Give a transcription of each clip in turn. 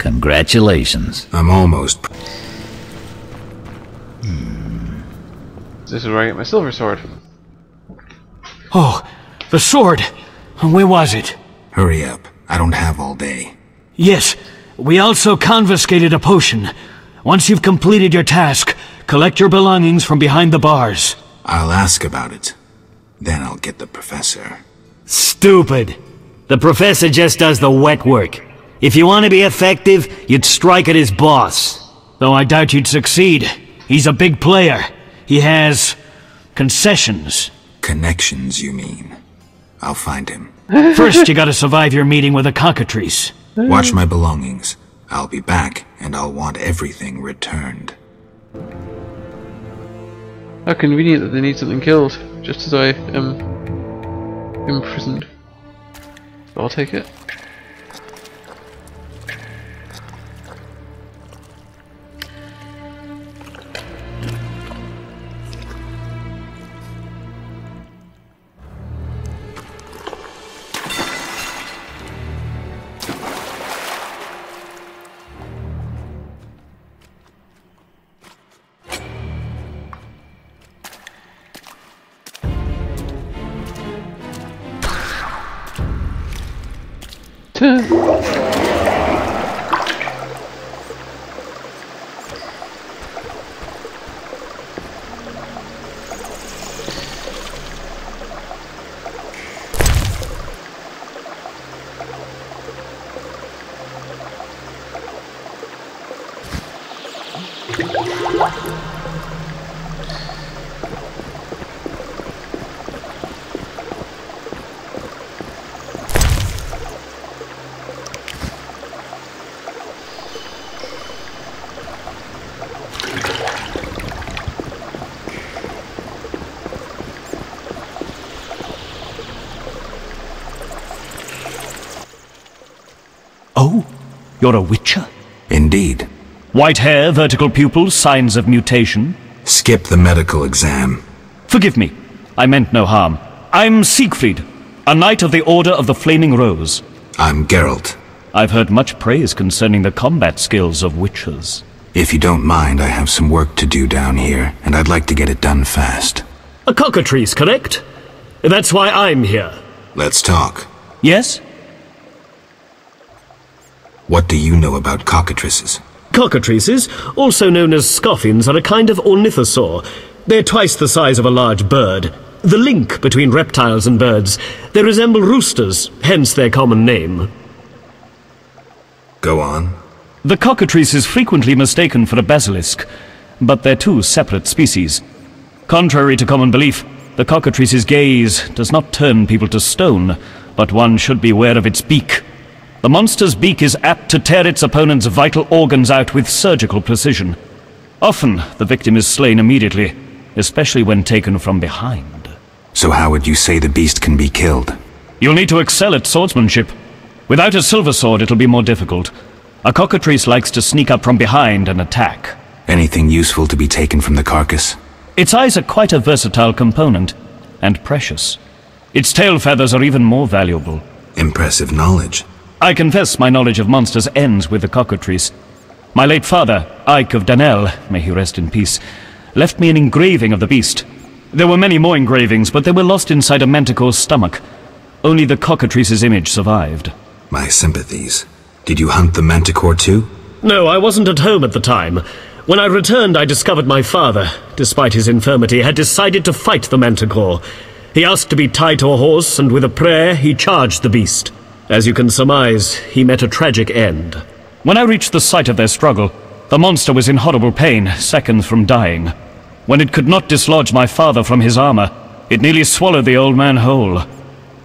Congratulations. I'm almost... This is where I get my silver sword. Oh, the sword! Where was it? Hurry up. I don't have all day. Yes, we also confiscated a potion. Once you've completed your task, collect your belongings from behind the bars. I'll ask about it. Then I'll get the professor. Stupid! The professor just does the wet work. If you want to be effective, you'd strike at his boss. Though I doubt you'd succeed. He's a big player. He has... concessions. Connections, you mean? I'll find him. First, you gotta survive your meeting with the cockatrice. Watch my belongings. I'll be back, and I'll want everything returned. How convenient that they need something killed, just as I am imprisoned. But I'll take it. Oh? You're a witcher? Indeed. White hair, vertical pupils, signs of mutation? Skip the medical exam. Forgive me. I meant no harm. I'm Siegfried, a knight of the Order of the Flaming Rose. I'm Geralt. I've heard much praise concerning the combat skills of witchers. If you don't mind, I have some work to do down here, and I'd like to get it done fast. A cockatrice, correct? That's why I'm here. Let's talk. Yes? What do you know about cockatrices? Cockatrices, also known as scoffins, are a kind of ornithosaur. They're twice the size of a large bird. The link between reptiles and birds. They resemble roosters, hence their common name. Go on. The cockatrice is frequently mistaken for a basilisk, but they're two separate species. Contrary to common belief, the cockatrice's gaze does not turn people to stone, but one should beware of its beak. The monster's beak is apt to tear its opponent's vital organs out with surgical precision. Often, the victim is slain immediately, especially when taken from behind. So how would you say the beast can be killed? You'll need to excel at swordsmanship. Without a silver sword, it'll be more difficult. A cockatrice likes to sneak up from behind and attack. Anything useful to be taken from the carcass? Its eyes are quite a versatile component, and precious. Its tail feathers are even more valuable. Impressive knowledge. I confess my knowledge of monsters ends with the cockatrice. My late father, Ike of Danel, may he rest in peace, left me an engraving of the beast. There were many more engravings, but they were lost inside a manticore's stomach. Only the cockatrice's image survived. My sympathies. Did you hunt the manticore too? No, I wasn't at home at the time. When I returned, I discovered my father, despite his infirmity, had decided to fight the manticore. He asked to be tied to a horse, and with a prayer, he charged the beast. As you can surmise, he met a tragic end. When I reached the site of their struggle, the monster was in horrible pain, seconds from dying. When it could not dislodge my father from his armor, it nearly swallowed the old man whole.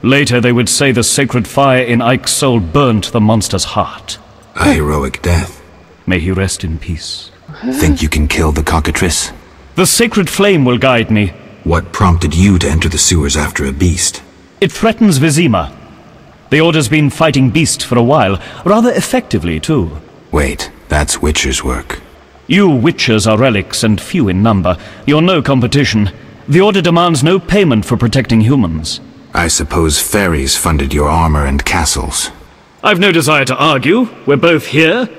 Later they would say the sacred fire in Ike's soul burnt the monster's heart. A heroic death. May he rest in peace. Think you can kill the cockatrice? The sacred flame will guide me. What prompted you to enter the sewers after a beast? It threatens Vizima. The Order's been fighting beasts for a while, rather effectively, too. Wait, that's Witcher's work. You Witchers are relics and few in number. You're no competition. The Order demands no payment for protecting humans. I suppose fairies funded your armor and castles. I've no desire to argue. We're both here.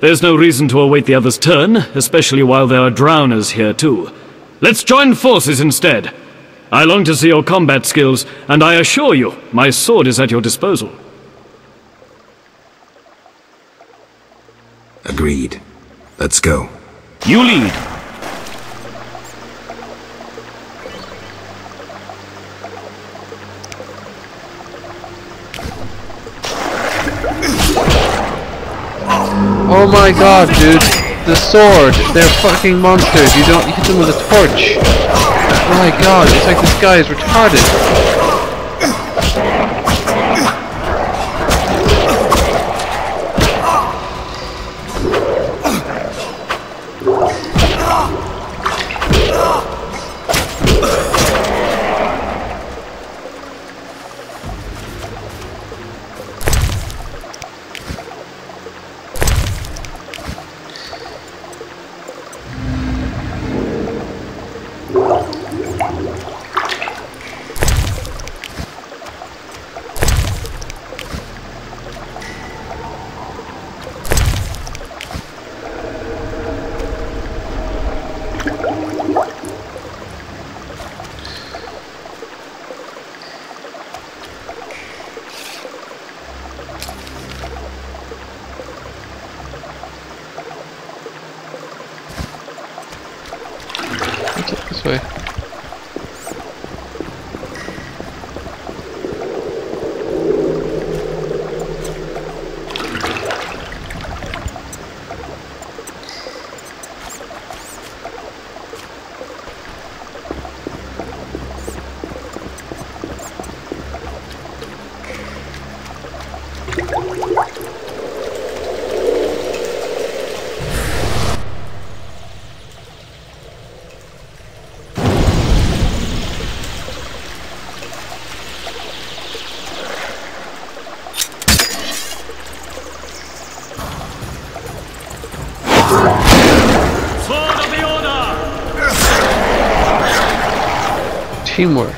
There's no reason to await the other's turn, especially while there are drowners here too. Let's join forces instead. I long to see your combat skills, and I assure you, my sword is at your disposal. Agreed. Let's go. You lead. Oh my god, dude. The sword. They're fucking monsters. You don't hit them with a torch. Oh my god, it's like this guy is retarded. Let's look this way. Sword of the Order! Teamwork.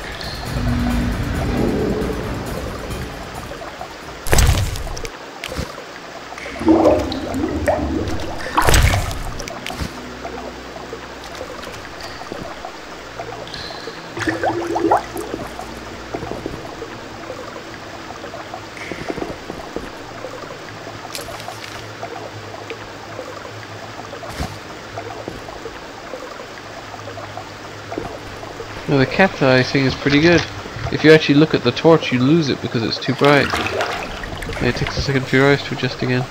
Now the cat's eye thing is pretty good. If you actually look at the torch, you lose it because it's too bright. And it takes a second for your eyes to adjust again.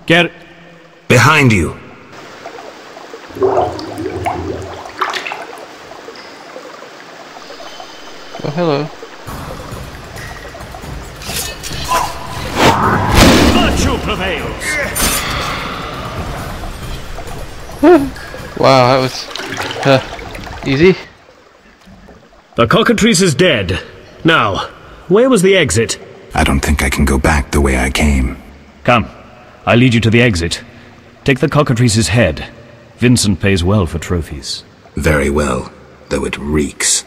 Get... Behind you! Oh, hello. Virtue prevails! Wow, that was easy. The cockatrice is dead. Now, where was the exit? I don't think I can go back the way I came. Come, I'll lead you to the exit. Take the cockatrice's head. Vincent pays well for trophies. Very well, though it reeks.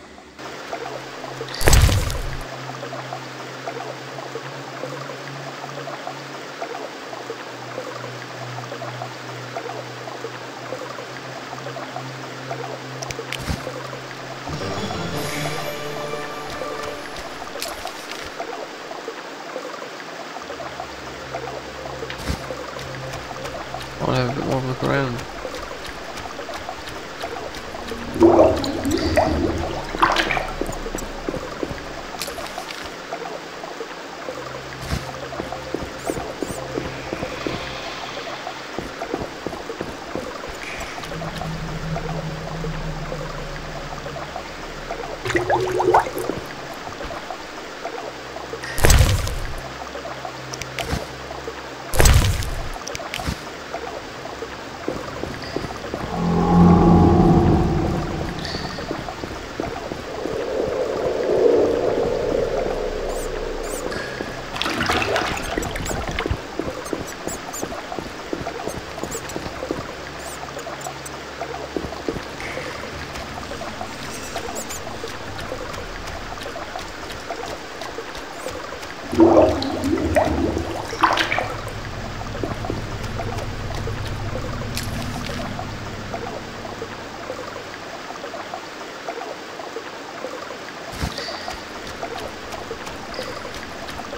I want to have a bit more of a look around.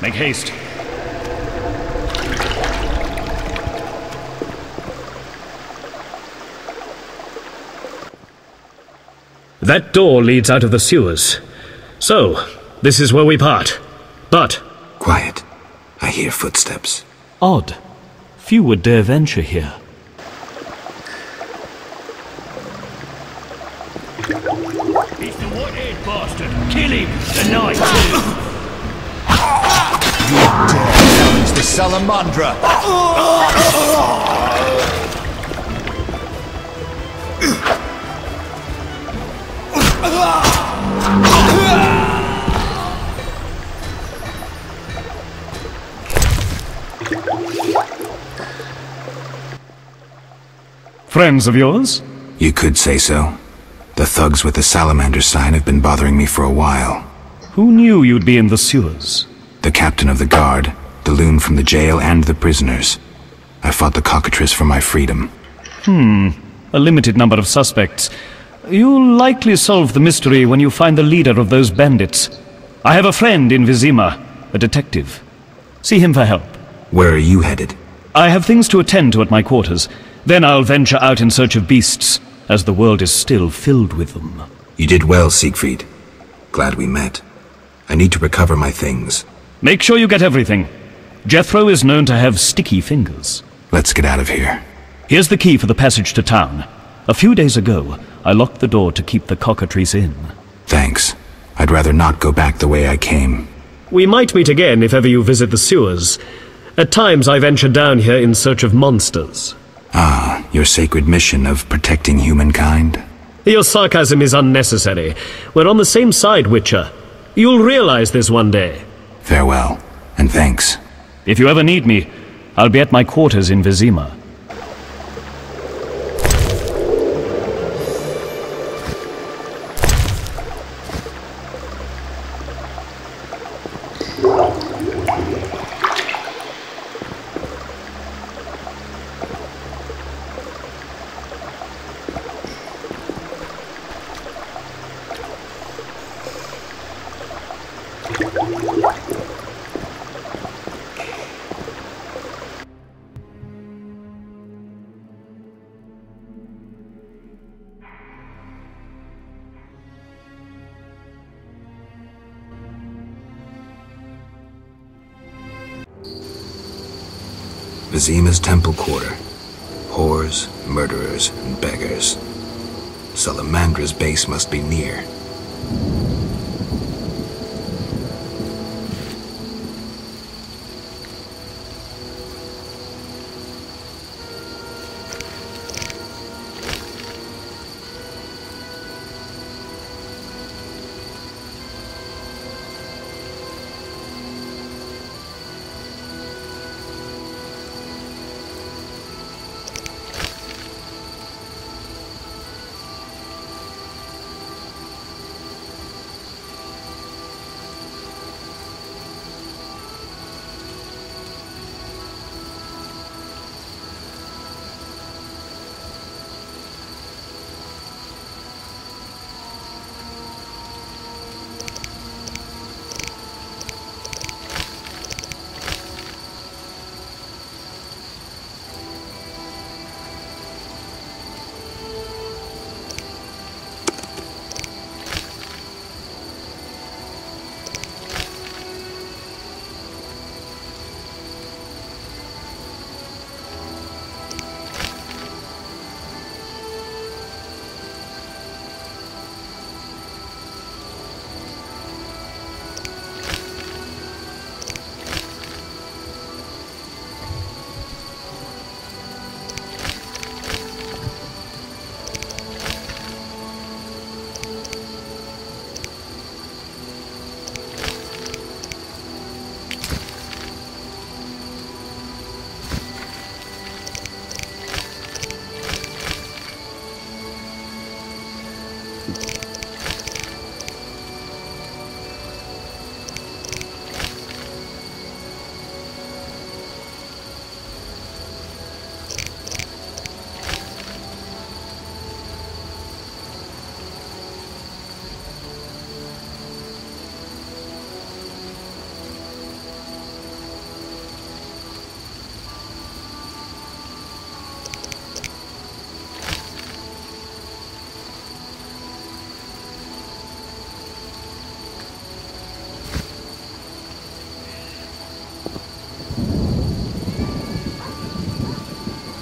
Make haste. That door leads out of the sewers. So, this is where we part. But... Quiet. I hear footsteps. Odd. Few would dare venture here. He's the white-haired bastard. Kill him tonight. You dare challenge the Salamandra! Friends of yours? You could say so. The thugs with the salamander sign have been bothering me for a while. Who knew you'd be in the sewers? The captain of the guard, the loon from the jail, and the prisoners. I fought the cockatrice for my freedom. A limited number of suspects. You'll likely solve the mystery when you find the leader of those bandits. I have a friend in Vizima, a detective. See him for help. Where are you headed? I have things to attend to at my quarters. Then I'll venture out in search of beasts, as the world is still filled with them. You did well, Siegfried. Glad we met. I need to recover my things. Make sure you get everything. Jethro is known to have sticky fingers. Let's get out of here. Here's the key for the passage to town. A few days ago, I locked the door to keep the cockatrice in. Thanks. I'd rather not go back the way I came. We might meet again if ever you visit the sewers. At times I venture down here in search of monsters. Ah, your sacred mission of protecting humankind? Your sarcasm is unnecessary. We're on the same side, Witcher. You'll realize this one day. Farewell, and thanks. If you ever need me, I'll be at my quarters in Vizima. Vizima's temple quarter. Whores, murderers, and beggars. Salamandra's base must be near.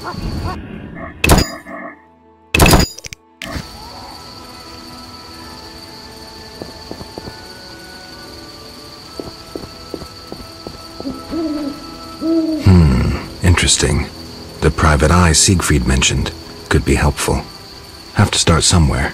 Interesting. The private eye Siegfried mentioned could be helpful. Have to start somewhere.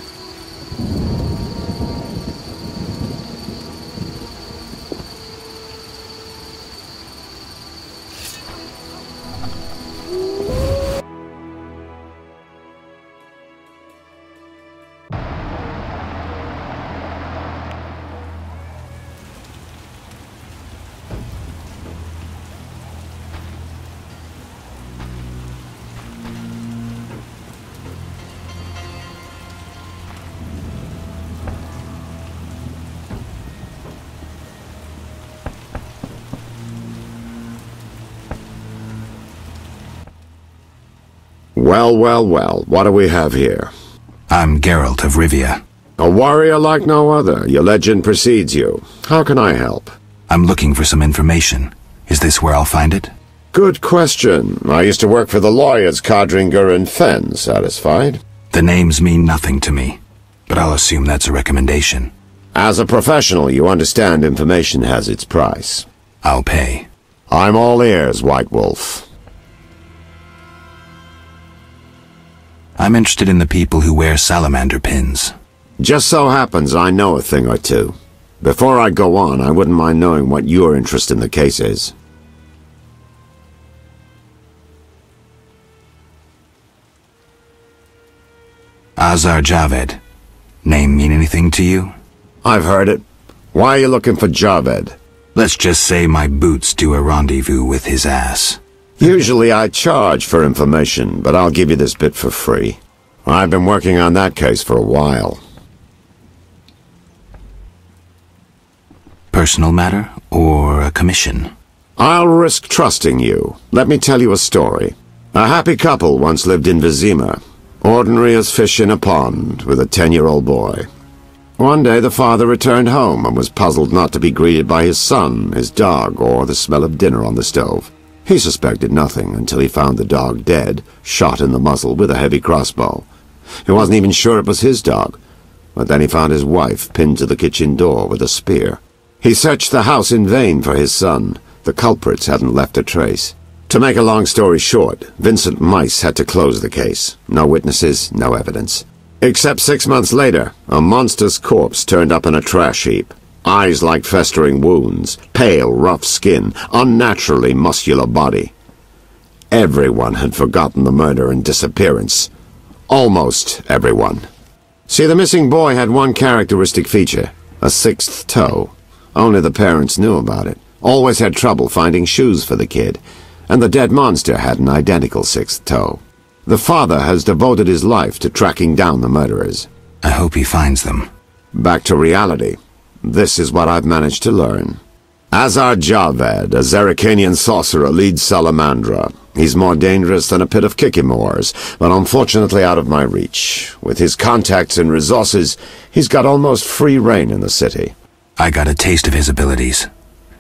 Well, well, well, what do we have here? I'm Geralt of Rivia. A warrior like no other. Your legend precedes you. How can I help? I'm looking for some information. Is this where I'll find it? Good question. I used to work for the lawyers Codringer and Fenn. Satisfied? The names mean nothing to me, but I'll assume that's a recommendation. As a professional, you understand information has its price. I'll pay. I'm all ears, White Wolf. I'm interested in the people who wear salamander pins. Just so happens I know a thing or two. Before I go on, I wouldn't mind knowing what your interest in the case is. Azar Javed. Name mean anything to you? I've heard it. Why are you looking for Javed? Let's just say my boots do a rendezvous with his ass. Usually I charge for information, but I'll give you this bit for free. I've been working on that case for a while. Personal matter or a commission? I'll risk trusting you. Let me tell you a story. A happy couple once lived in Vizima, ordinary as fish in a pond, with a 10-year-old boy. One day the father returned home and was puzzled not to be greeted by his son, his dog, or the smell of dinner on the stove. He suspected nothing until he found the dog dead, shot in the muzzle with a heavy crossbow. He wasn't even sure it was his dog, but then he found his wife pinned to the kitchen door with a spear. He searched the house in vain for his son. The culprits hadn't left a trace. To make a long story short, Vincent Mice had to close the case. No witnesses, no evidence. Except 6 months later, a monster's corpse turned up in a trash heap. Eyes like festering wounds, pale, rough skin, unnaturally muscular body. Everyone had forgotten the murder and disappearance. Almost everyone. See, the missing boy had one characteristic feature, a sixth toe. Only the parents knew about it. Always had trouble finding shoes for the kid, and the dead monster had an identical sixth toe. The father has devoted his life to tracking down the murderers. I hope he finds them. Back to reality. This is what I've managed to learn. Azar Javed, a Zerrikanian sorcerer, leads Salamandra. He's more dangerous than a pit of Kikimors, but unfortunately out of my reach. With his contacts and resources, he's got almost free reign in the city. I got a taste of his abilities.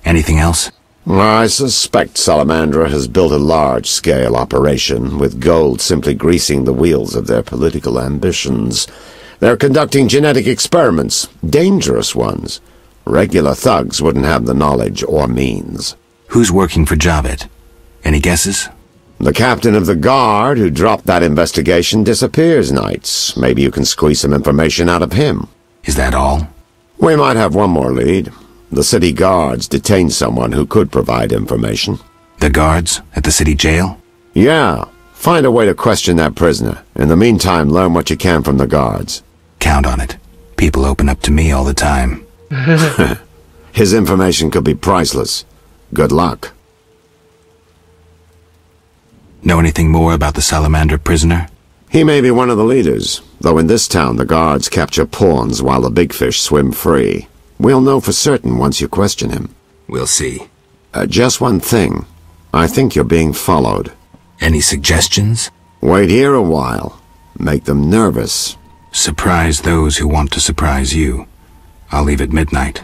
Anything else? I suspect Salamandra has built a large-scale operation, with gold simply greasing the wheels of their political ambitions. They're conducting genetic experiments, dangerous ones. Regular thugs wouldn't have the knowledge or means. Who's working for Javed? Any guesses? The captain of the guard who dropped that investigation disappears nights. Maybe you can squeeze some information out of him. Is that all? We might have one more lead. The city guards detained someone who could provide information. The guards at the city jail? Yeah. Find a way to question that prisoner. In the meantime, learn what you can from the guards. Count on it. People open up to me all the time. His information could be priceless. Good luck. Know anything more about the Salamander prisoner? He may be one of the leaders, though in this town the guards capture pawns while the big fish swim free. We'll know for certain once you question him. We'll see. Just one thing. I think you're being followed. Any suggestions? Wait here a while. Make them nervous. Surprise those who want to surprise you. I'll leave at midnight.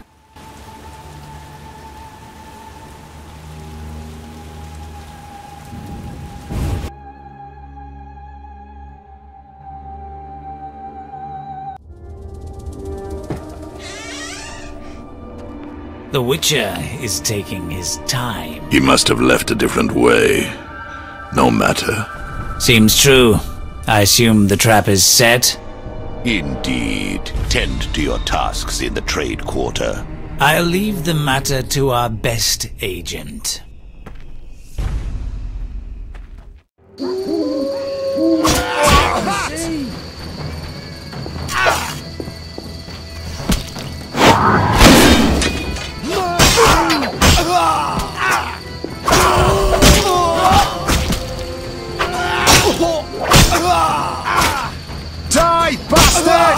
The Witcher is taking his time. He must have left a different way. No matter. Seems true. I assume the trap is set? Indeed. Tend to your tasks in the trade quarter. I'll leave the matter to our best agent. Die, bastard!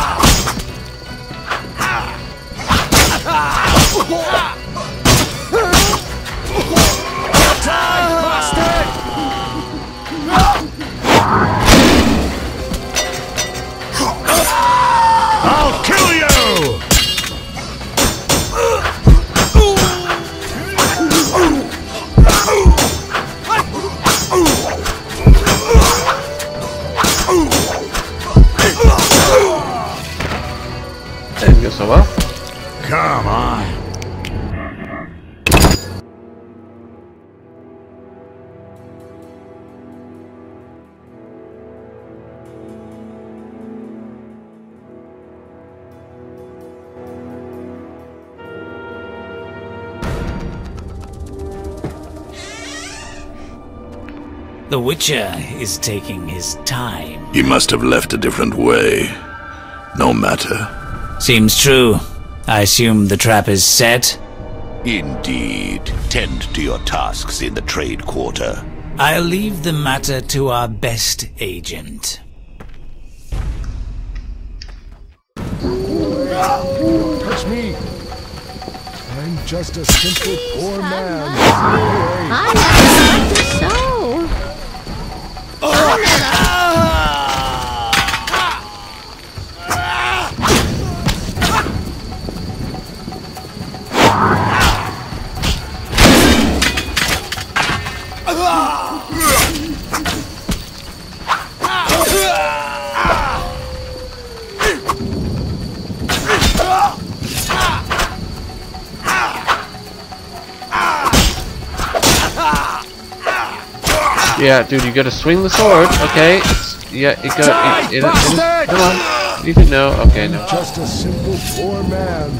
Die, bastard! I'll kill you! That didn't go so well. Come on. The Witcher is taking his time. He must have left a different way. No matter. Seems true. I assume the trap is set? Indeed. Tend to your tasks in the trade quarter. I'll leave the matter to our best agent. Touch me. I'm just a simple poor man. I never liked it so. Yeah, dude, you gotta swing the sword, okay? Yeah, you gotta... come on. You can know. Okay, no. Just a simple poor man.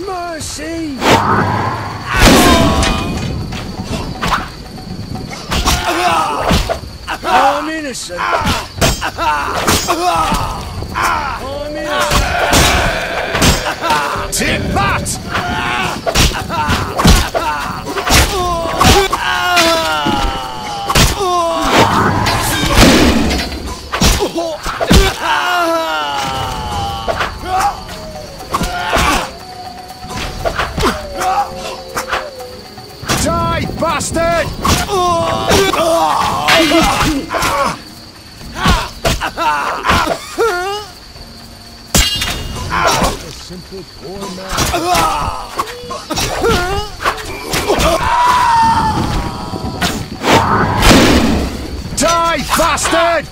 Mercy! I'm innocent. I'm innocent. Take that! Die, bastard! A simple poor man. Die, bastard!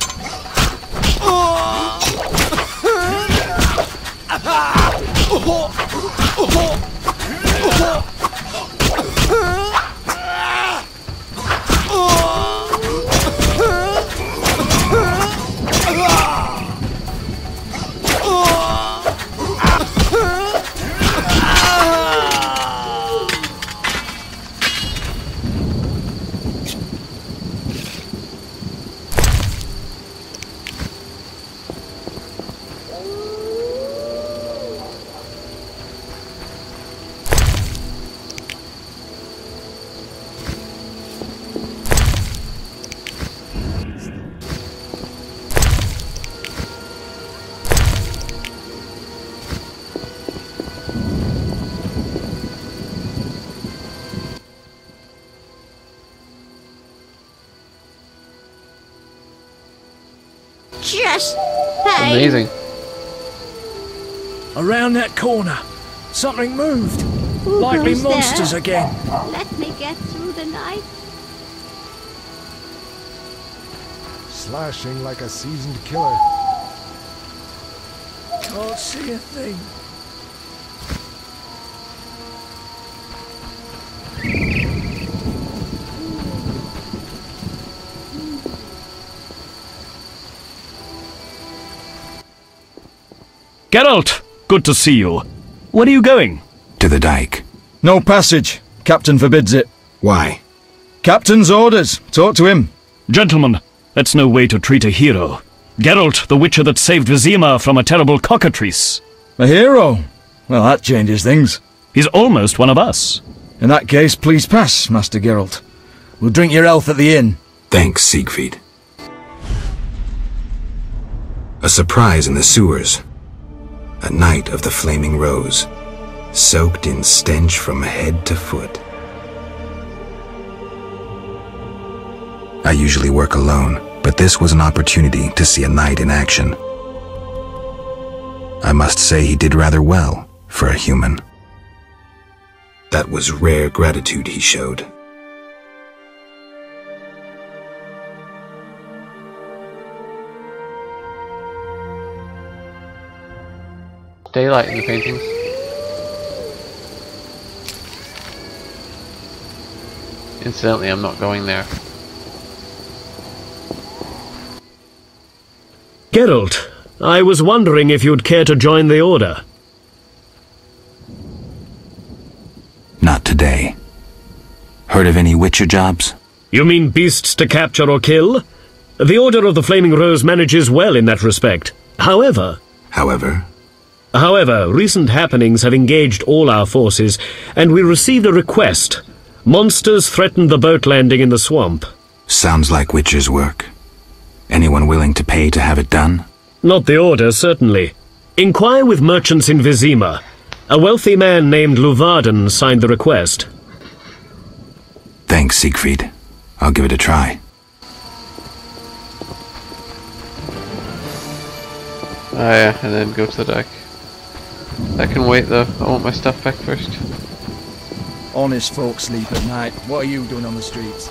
Yes. Hey. Amazing. Around that corner. Something moved. Who Likely goes monsters there? again. Let me get through the night. Slashing like a seasoned killer. Can't see a thing. Geralt! Good to see you. Where are you going? To the dike. No passage. Captain forbids it. Why? Captain's orders. Talk to him. Gentlemen, that's no way to treat a hero. Geralt, the witcher that saved Vizima from a terrible cockatrice. A hero? Well, that changes things. He's almost one of us. In that case, please pass, Master Geralt. We'll drink your health at the inn. Thanks, Siegfried. A surprise in the sewers. A night of the Flaming Rose, soaked in stench from head to foot. I usually work alone, but this was an opportunity to see a knight in action. I must say he did rather well for a human. That was rare gratitude he showed. Daylight in the paintings. Incidentally, I'm not going there. Geralt, I was wondering if you'd care to join the Order. Not today. Heard of any Witcher jobs? You mean beasts to capture or kill? The Order of the Flaming Rose manages well in that respect. However, recent happenings have engaged all our forces, and we received a request. Monsters threatened the boat landing in the swamp. Sounds like Witcher's work. Anyone willing to pay to have it done? Not the Order, certainly. Inquire with merchants in Vizima. A wealthy man named Luvarden signed the request. Thanks, Siegfried. I'll give it a try. Oh yeah, and then go to the deck. That can wait though. I want my stuff back first. Honest folk sleep at night. What are you doing on the streets?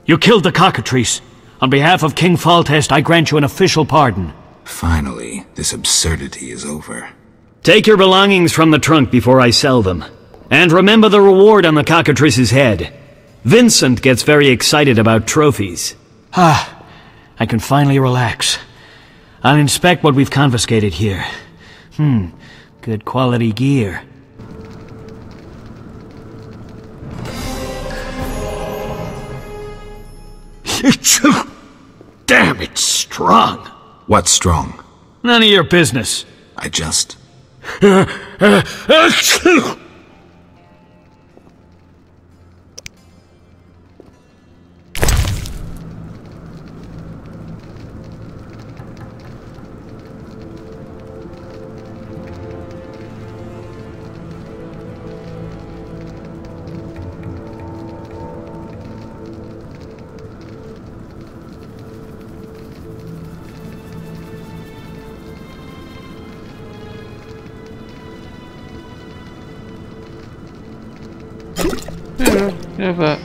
You killed the cockatrice. On behalf of King Foltest, I grant you an official pardon. Finally, this absurdity is over. Take your belongings from the trunk before I sell them. And remember the reward on the cockatrice's head. Vincent gets very excited about trophies. Ah, I can finally relax. I'll inspect what we've confiscated here. Good quality gear. Damn, it's strong. What's strong? None of your business. I just... Here, you have that.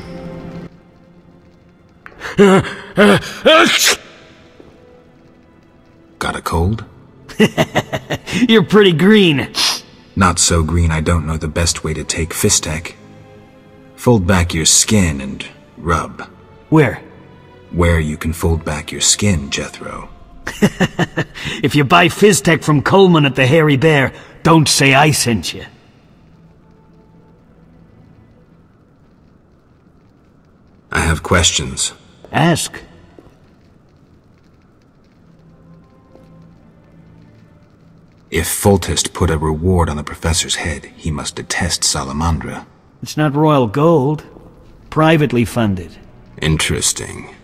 Got a cold? You're pretty green. Not so green I don't know the best way to take Fistek. Fold back your skin and rub. Where? Where you can fold back your skin, Jethro. If you buy Fistek from Coleman at the Hairy Bear, don't say I sent you. I have questions. Ask. If Foltest put a reward on the professor's head, he must detest Salamandra. It's not royal gold. Privately funded. Interesting.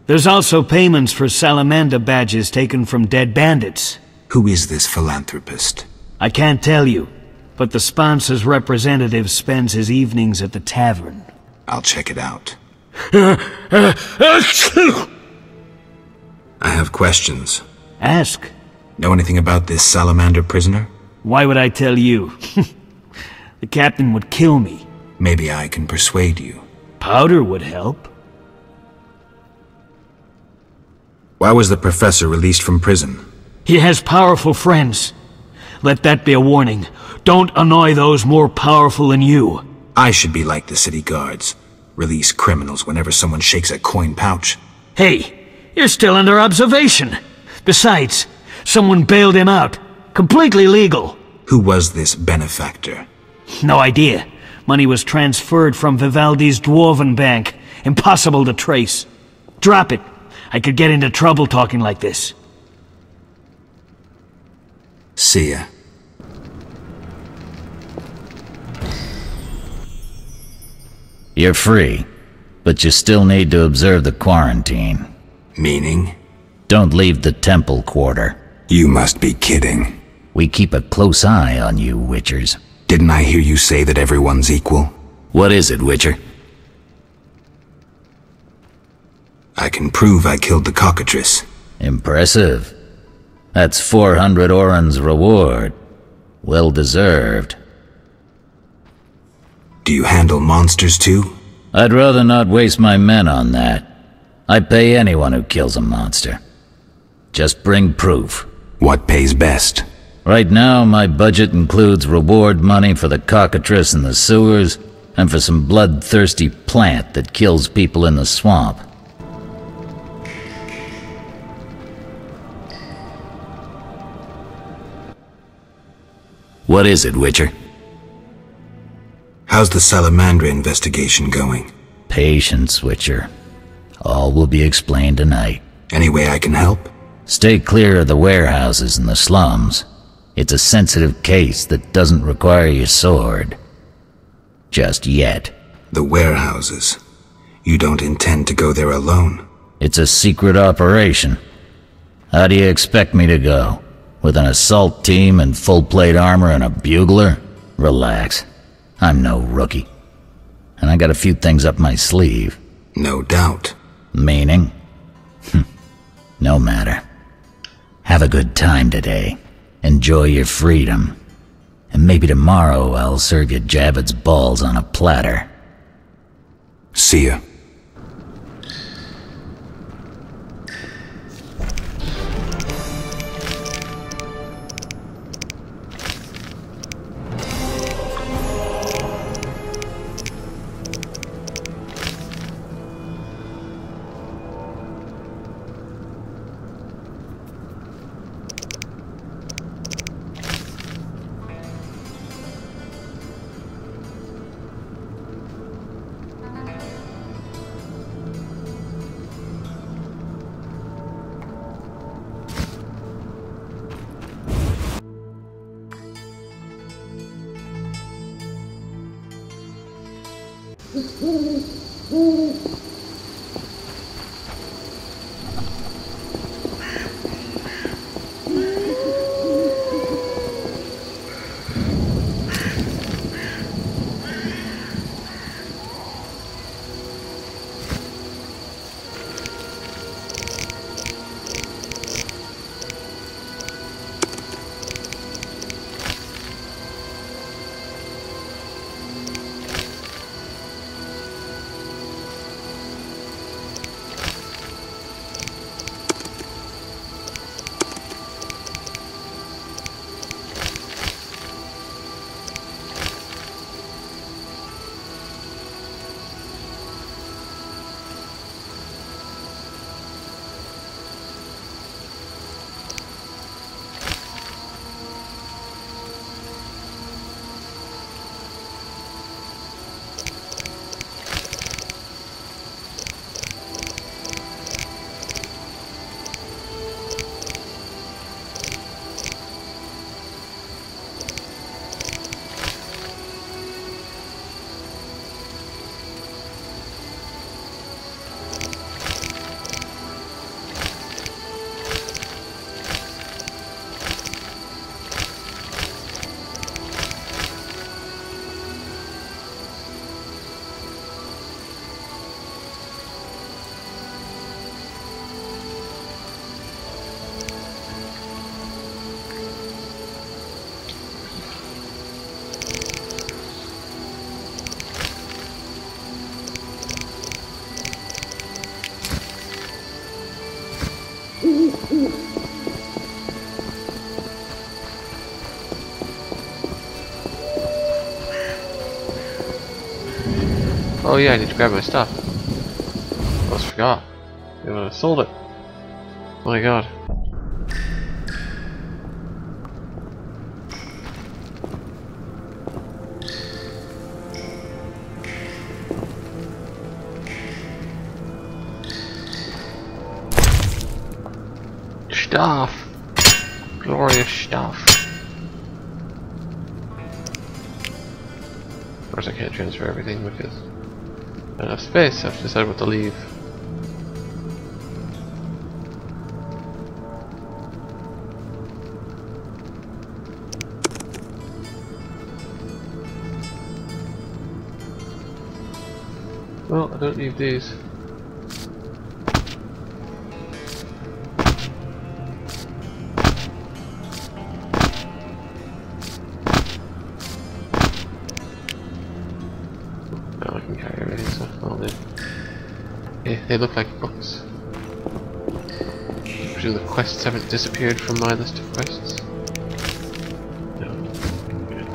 There's also payments for Salamander badges taken from dead bandits. Who is this philanthropist? I can't tell you, but the sponsor's representative spends his evenings at the tavern. I'll check it out. I have questions. Ask. Know anything about this Salamander prisoner? Why would I tell you? The captain would kill me. Maybe I can persuade you. Powder would help. Why was the professor released from prison? He has powerful friends. Let that be a warning. Don't annoy those more powerful than you. I should be like the city guards. Release criminals whenever someone shakes a coin pouch. Hey, you're still under observation. Besides, someone bailed him out. Completely legal. Who was this benefactor? No idea. Money was transferred from Vivaldi's Dwarven Bank. Impossible to trace. Drop it. I could get into trouble talking like this. See ya. You're free, but you still need to observe the quarantine. Meaning? Don't leave the temple quarter. You must be kidding. We keep a close eye on you, Witchers. Didn't I hear you say that everyone's equal? What is it, Witcher? I can prove I killed the cockatrice. Impressive. That's 400 Oren's reward. Well deserved. Do you handle monsters too? I'd rather not waste my men on that. I pay anyone who kills a monster. Just bring proof. What pays best? Right now, my budget includes reward money for the cockatrice in the sewers, and for some bloodthirsty plant that kills people in the swamp. What is it, Witcher? How's the Salamandra investigation going? Patience, Witcher. All will be explained tonight. Any way I can help? Stay clear of the warehouses and the slums. It's a sensitive case that doesn't require your sword. Just yet. The warehouses. You don't intend to go there alone? It's a secret operation. How do you expect me to go? With an assault team and full-plate armor and a bugler? Relax. I'm no rookie. And I got a few things up my sleeve. No doubt. Meaning? No matter. Have a good time today. Enjoy your freedom. And maybe tomorrow I'll serve you Javed's balls on a platter. See ya. Oh yeah, I need to grab my stuff. Almost forgot. I would have sold it. Oh my god. Stuff! Glorious stuff. Of course I can't transfer everything because I don't have space, I have to decide what to leave. Well, I don't need these. I can carry everything, so I'll need. Yeah, they look like books. I presume the quests haven't disappeared from my list of quests. No. Okay.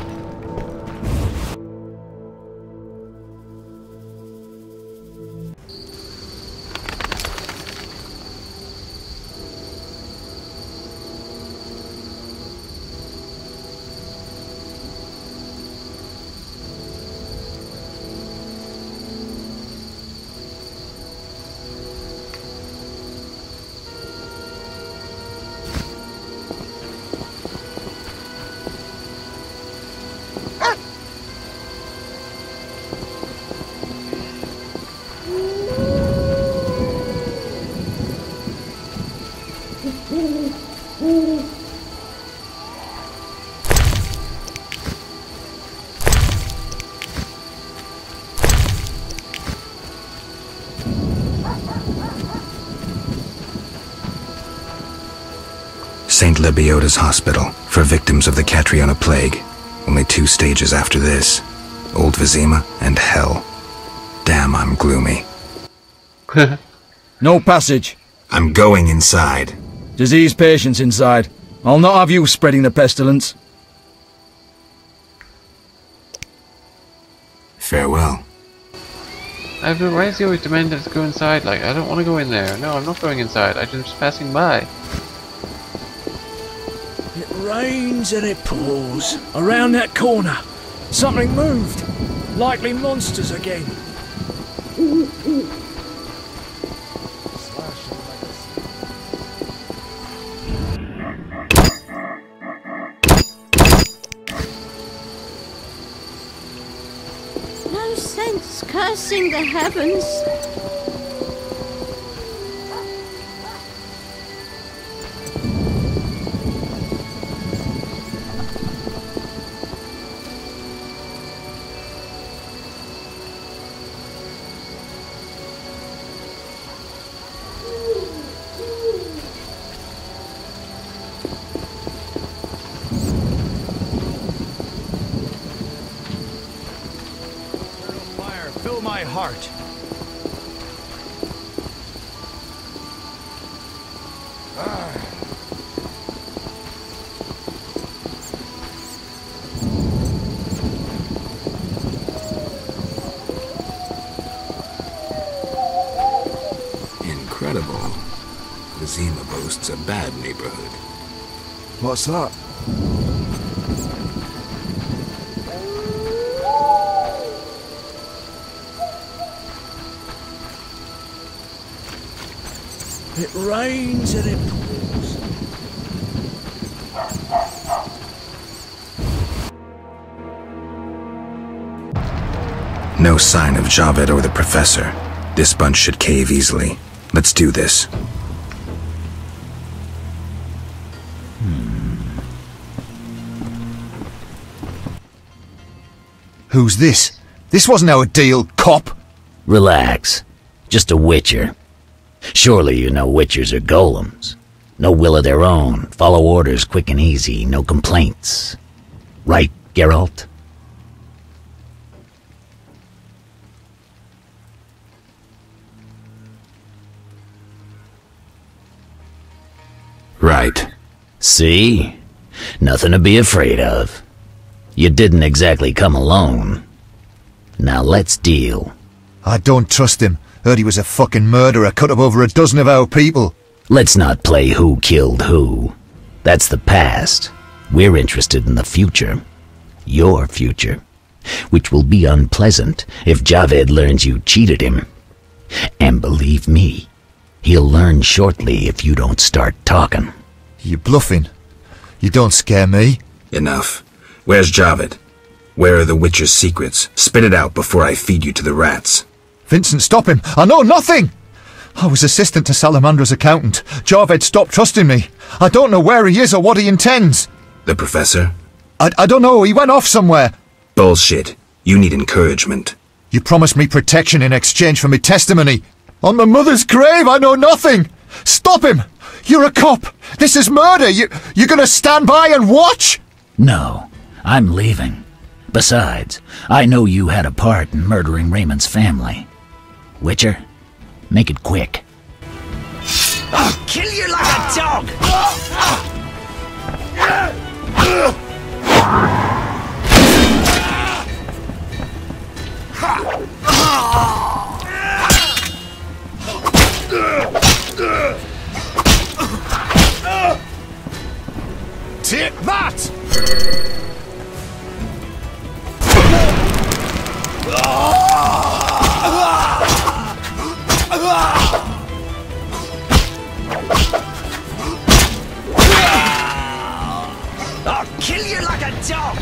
St. Lebioda's hospital for victims of the Catriona plague. Only 2 stages after this. Old Vizima and Hell. Damn, I'm gloomy. No passage. I'm going inside. Disease patients inside. I'll not have you spreading the pestilence. Farewell. Why is he always demanding us to go inside? Like, I don't want to go in there. No, I'm not going inside. I'm just passing by. It rains and it pours. Around that corner. Something moved. Likely monsters again. No sense cursing the heavens. Fill my heart. Incredible. Vizima boasts a bad neighborhood. What's that? It rains and it pours. No sign of Javed or the Professor. This bunch should cave easily. Let's do this. Who's this? This wasn't our deal, cop! Relax. Just a witcher. Surely you know witchers are golems. No will of their own, follow orders quick and easy, no complaints. Right, Geralt? Right. See? Nothing to be afraid of. You didn't exactly come alone. Now let's deal. I don't trust him. Heard he was a fucking murderer, cut up over a dozen of our people. Let's not play who killed who. That's the past. We're interested in the future. Your future. Which will be unpleasant if Javed learns you cheated him. And believe me, he'll learn shortly if you don't start talking. You bluffing? You don't scare me. Enough. Where's Javed? Where are the Witcher's secrets? Spit it out before I feed you to the rats. Vincent, stop him! I know nothing! I was assistant to Salamandra's accountant. Javed stopped trusting me. I don't know where he is or what he intends. The professor? I don't know. He went off somewhere. Bullshit. You need encouragement. You promised me protection in exchange for my testimony. On my mother's grave, I know nothing! Stop him! You're a cop! This is murder! You're gonna stand by and watch? No, I'm leaving. Besides, I know you had a part in murdering Raymond's family. Witcher, make it quick. I'll kill you like a dog! Take that! I'll kill you like a dog!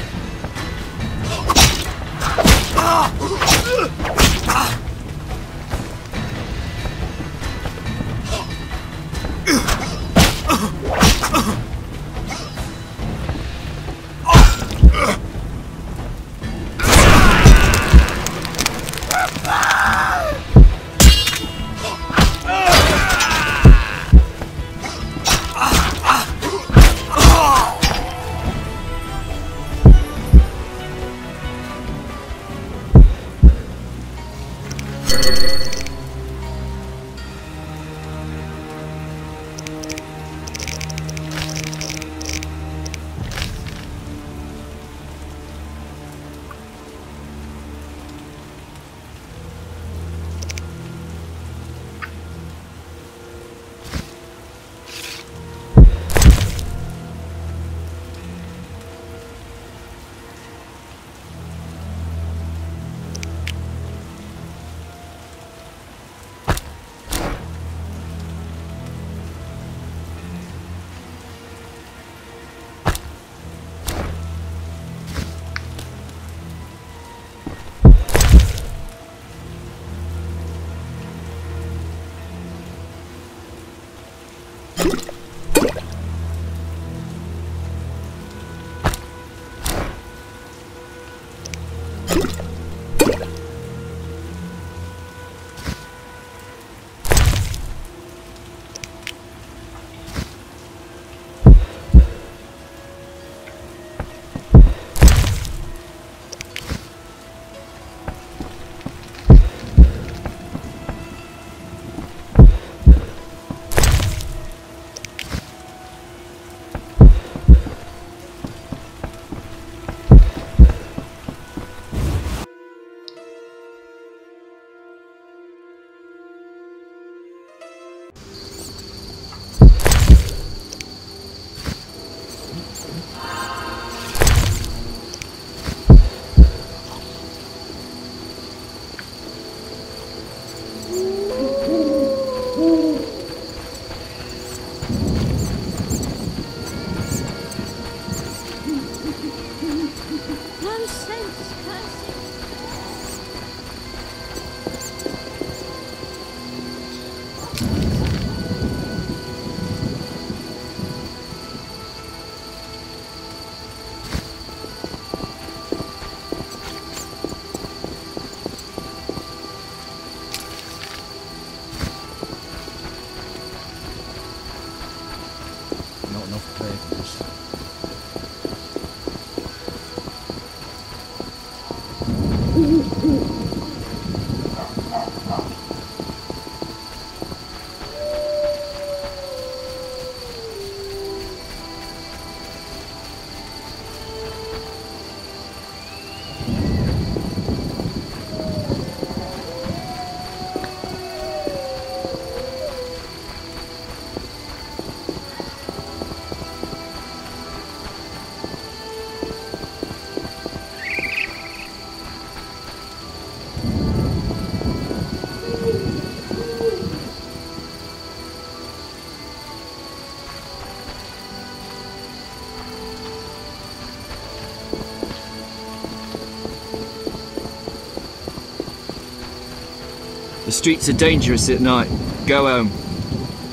The streets are dangerous at night. Go home.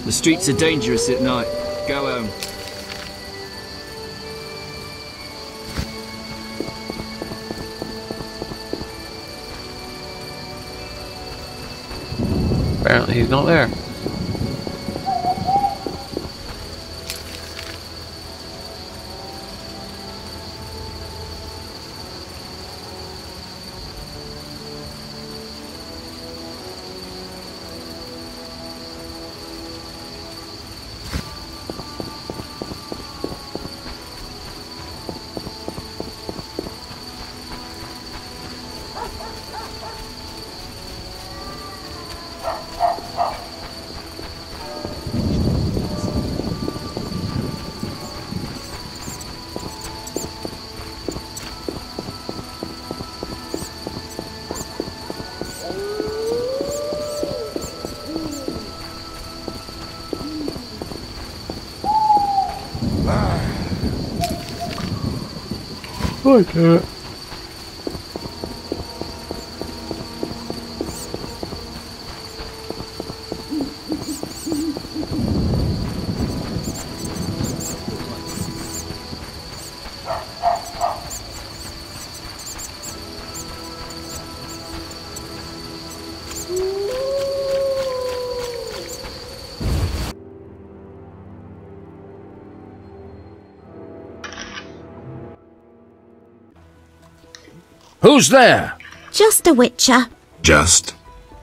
The streets are dangerous at night. Go home. Apparently he's not there. Okay. Who's there? Just a witcher. Just?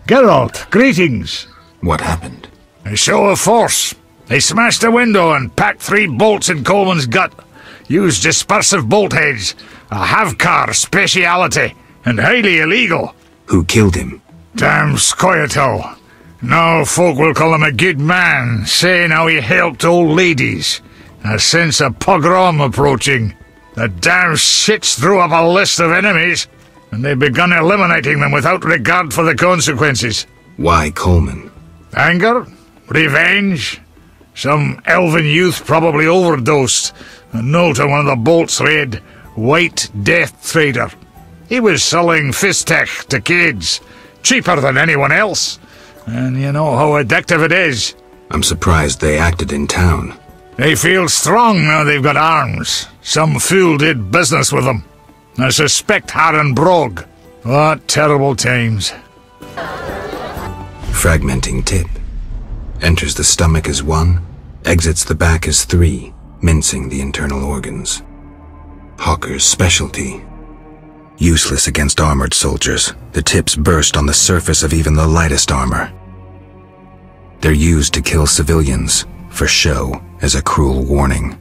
Geralt, greetings. What happened? A show of force. They smashed a window and packed 3 bolts in Coleman's gut. Used dispersive bolt heads. A Havkar speciality. And highly illegal. Who killed him? Damn Scoia'tael. Now folk will call him a good man, saying how he helped old ladies. A sense of pogrom approaching. The damn shits threw up a list of enemies, and they've begun eliminating them without regard for the consequences. Why Coleman? Anger? Revenge? Some elven youth probably overdosed. A note on one of the bolts read, White Death Trader. He was selling Fistech to kids, cheaper than anyone else. And you know how addictive it is. I'm surprised they acted in town. They feel strong now they've got arms. Some fool did business with them. I suspect Harren Brog. What terrible times. Fragmenting tip. Enters the stomach as 1, exits the back as 3, mincing the internal organs. Hawker's specialty. Useless against armored soldiers, the tips burst on the surface of even the lightest armor. They're used to kill civilians, for show, as a cruel warning.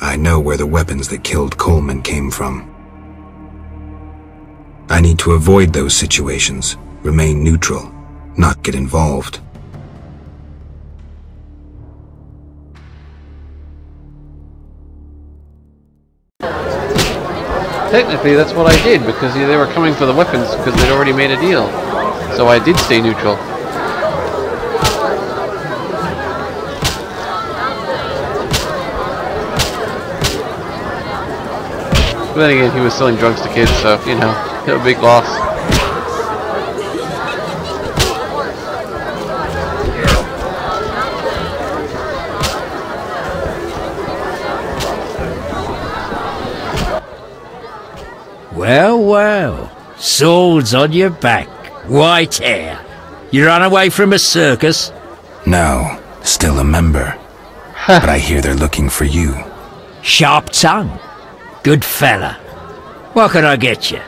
I know where the weapons that killed Coleman came from. I need to avoid those situations, remain neutral, not get involved. Technically, that's what I did, because they were coming for the weapons because they'd already made a deal. So I did stay neutral. But then again, he was selling drugs to kids, so, you know, a big loss. Well, well. Swords on your back. White hair. You ran away from a circus? No, still a member. But I hear they're looking for you. Sharp tongue. Good fella. What can I get you?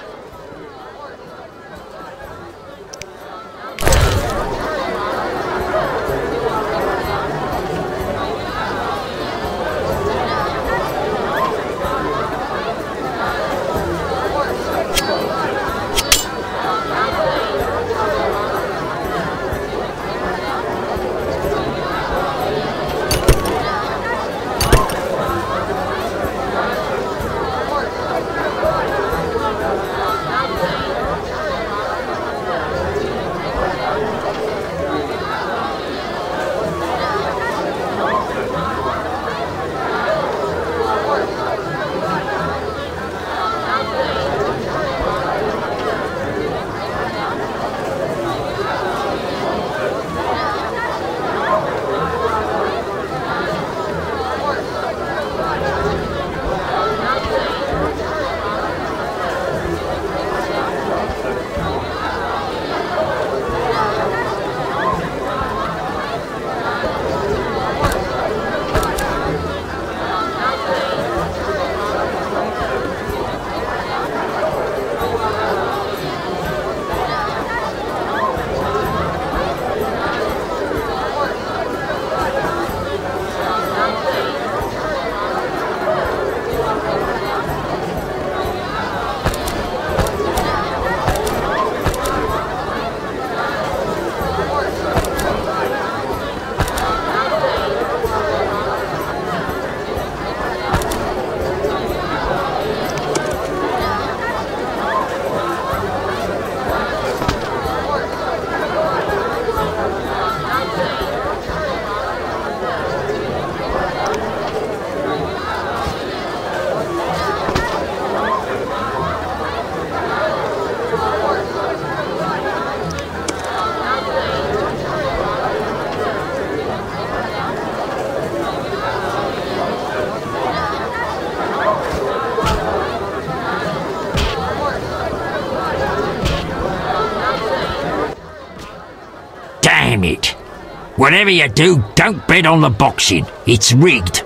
Whatever you do, don't bet on the boxing. It's rigged.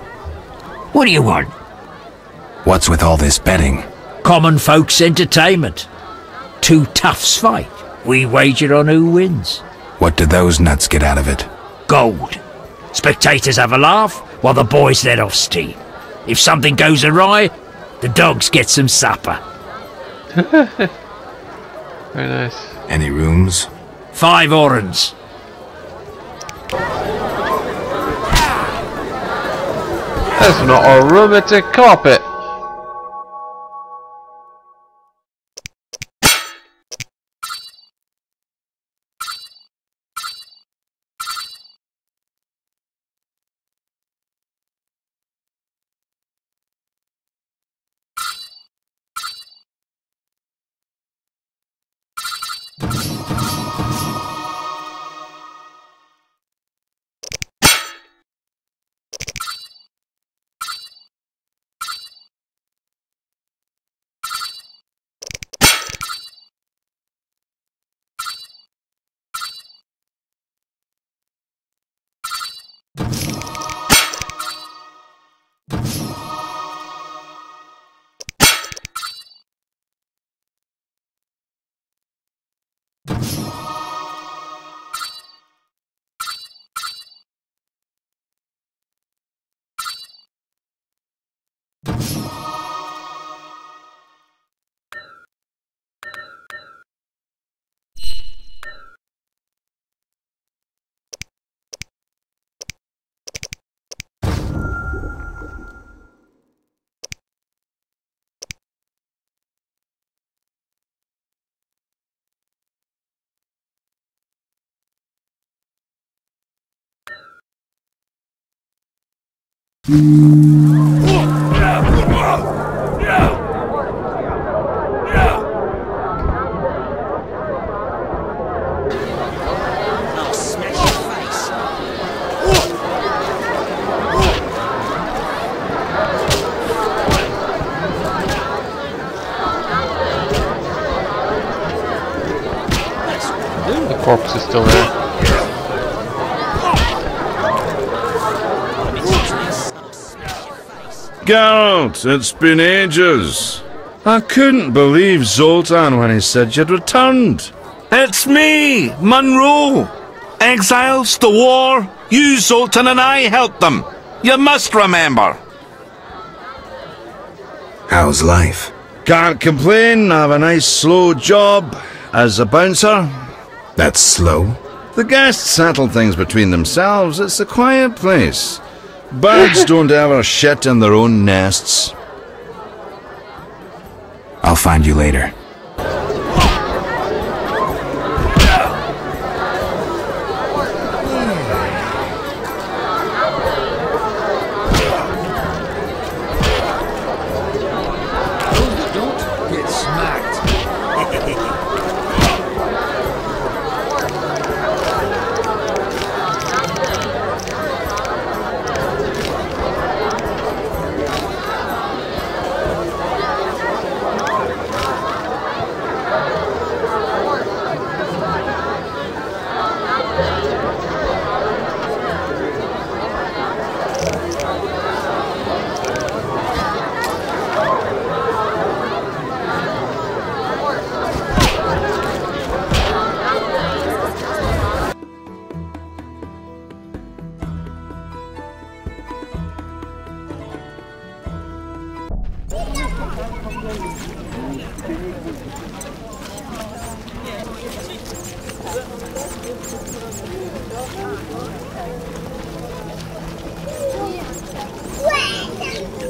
What do you want? What's with all this betting? Common folks' entertainment. Two toughs fight. We wager on who wins. What do those nuts get out of it? Gold. Spectators have a laugh, while the boys let off steam. If something goes awry, the dogs get some supper. Very nice. Any rooms? 5 orens. That's not a room, it's a carpet. The corpse is still there. Geralt, it's been ages. I couldn't believe Zoltan when he said you'd returned. It's me, Monroe. Exiles, the war, you, Zoltan, and I helped them. You must remember. How's life? Can't complain, I have a nice slow job as a bouncer. That's slow? The guests settle things between themselves. It's a quiet place. Birds don't ever shit in their own nests. I'll find you later.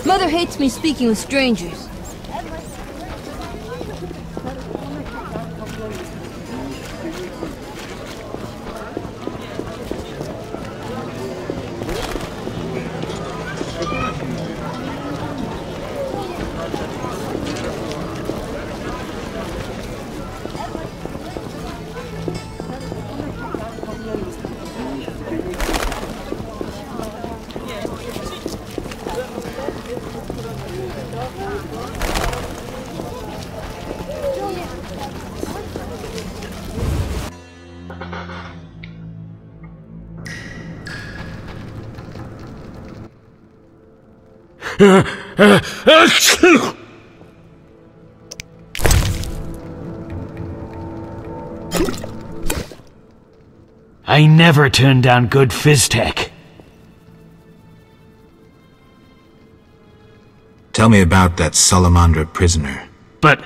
Mother hates me speaking with strangers. I never turned down good Fizztech. Tell me about that Salamandra prisoner. But...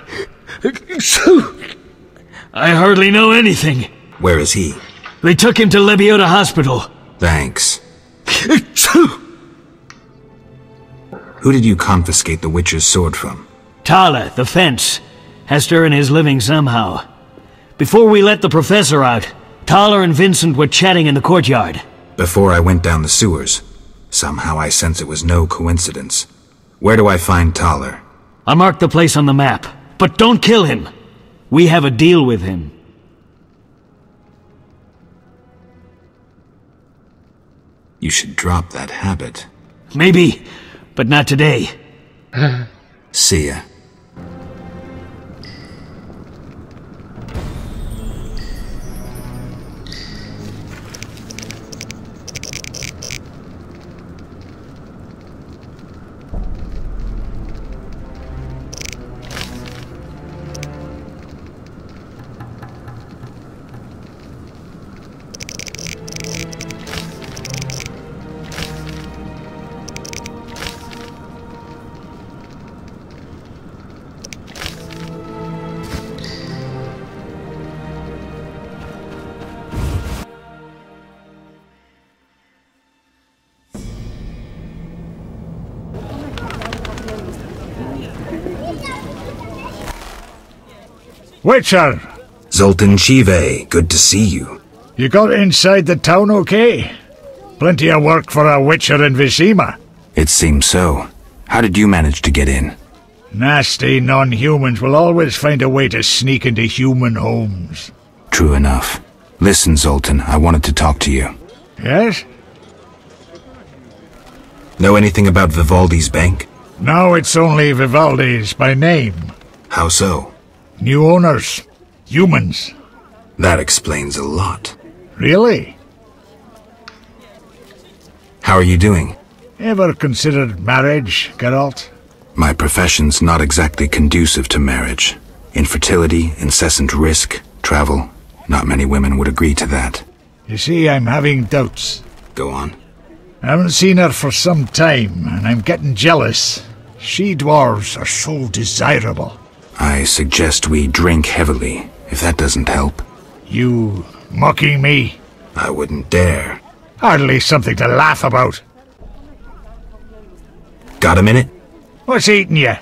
I hardly know anything. Where is he? They took him to Lebioda Hospital. Thanks. Who did you confiscate the Witcher's sword from? Tala, the fence. Has to earn his living somehow. Before we let the professor out, Tala and Vincent were chatting in the courtyard. Before I went down the sewers. Somehow I sense it was no coincidence. Where do I find Thaler? I marked the place on the map. But don't kill him. We have a deal with him. You should drop that habit. Maybe, but not today. See ya. Witcher! Zoltan Chive, good to see you. You got inside the town okay? Plenty of work for a Witcher in Vizima. It seems so. How did you manage to get in? Nasty non-humans will always find a way to sneak into human homes. True enough. Listen, Zoltan, I wanted to talk to you. Yes? Know anything about Vivaldi's bank? No, it's only Vivaldi's by name. How so? New owners. Humans. That explains a lot. Really? How are you doing? Ever considered marriage, Geralt? My profession's not exactly conducive to marriage. Infertility, incessant risk, travel. Not many women would agree to that. You see, I'm having doubts. Go on. I haven't seen her for some time, and I'm getting jealous. She-dwarves are so desirable. I suggest we drink heavily, if that doesn't help. You mocking me? I wouldn't dare. Hardly something to laugh about. Got a minute? What's eating you?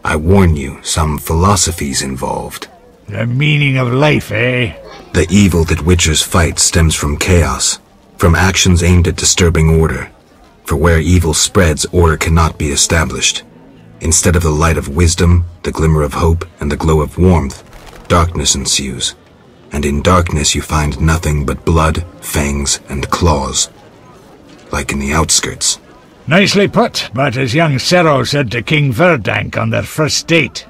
I warn you, some philosophy's involved. The meaning of life, eh? The evil that Witchers fight stems from chaos, from actions aimed at disturbing order. For where evil spreads, order cannot be established. Instead of the light of wisdom, the glimmer of hope, and the glow of warmth, darkness ensues. And in darkness you find nothing but blood, fangs, and claws. Like in the outskirts. Nicely put, but as young Cero said to King Verdank on their first date,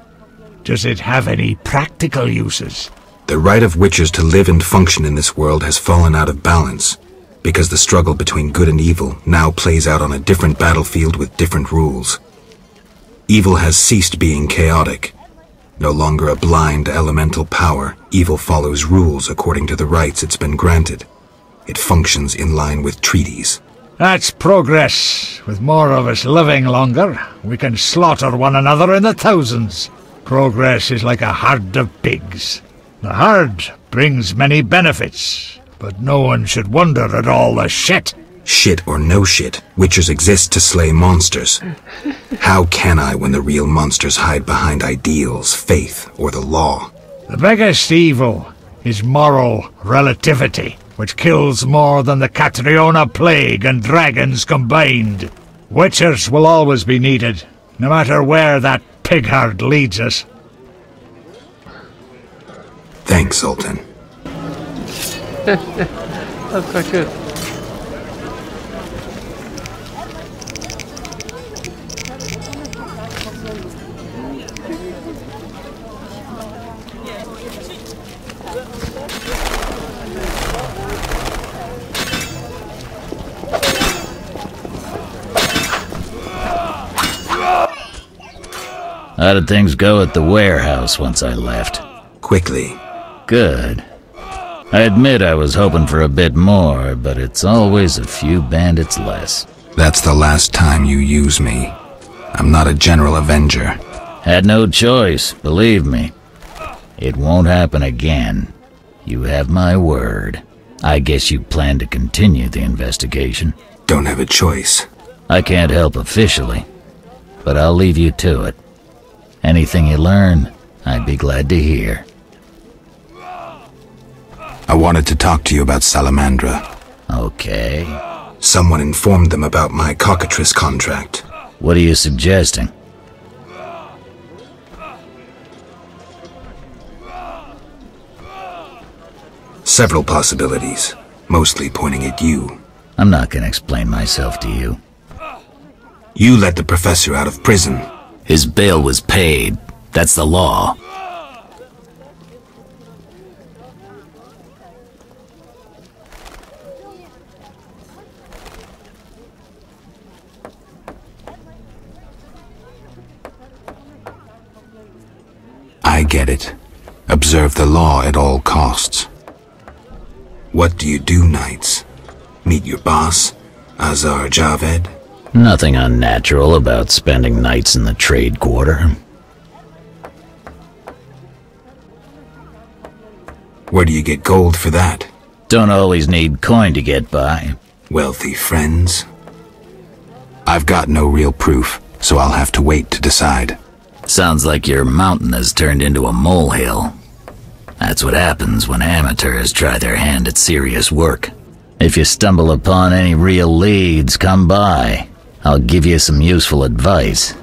does it have any practical uses? The right of Witchers to live and function in this world has fallen out of balance, because the struggle between good and evil now plays out on a different battlefield with different rules. Evil has ceased being chaotic. No longer a blind elemental power, evil follows rules according to the rights it's been granted. It functions in line with treaties. That's progress. With more of us living longer, we can slaughter one another in the thousands. Progress is like a herd of pigs. The herd brings many benefits, but no one should wonder at all the shit. Shit or no shit, Witchers exist to slay monsters. How can I when the real monsters hide behind ideals, faith, or the law? The biggest evil is moral relativity, which kills more than the Catriona plague and dragons combined. Witchers will always be needed, no matter where that pig herd leads us. Thanks, Zoltan. That's quite good. How did things go at the warehouse once I left? Quickly. Good. I admit I was hoping for a bit more, but it's always a few bandits less. That's the last time you use me. I'm not a general avenger. Had no choice, believe me. It won't happen again. You have my word. I guess you plan to continue the investigation. Don't have a choice. I can't help officially, but I'll leave you to it. Anything you learn, I'd be glad to hear. I wanted to talk to you about Salamandra. Okay. Someone informed them about my cockatrice contract. What are you suggesting? Several possibilities, mostly pointing at you. I'm not gonna explain myself to you. You let the professor out of prison. His bail was paid. That's the law. I get it. Observe the law at all costs. What do you do nights? Meet your boss, Azar Javed? Nothing unnatural about spending nights in the trade quarter. Where do you get gold for that? Don't always need coin to get by. Wealthy friends? I've got no real proof, so I'll have to wait to decide. Sounds like your mountain has turned into a molehill. That's what happens when amateurs try their hand at serious work. If you stumble upon any real leads, come by. I'll give you some useful advice.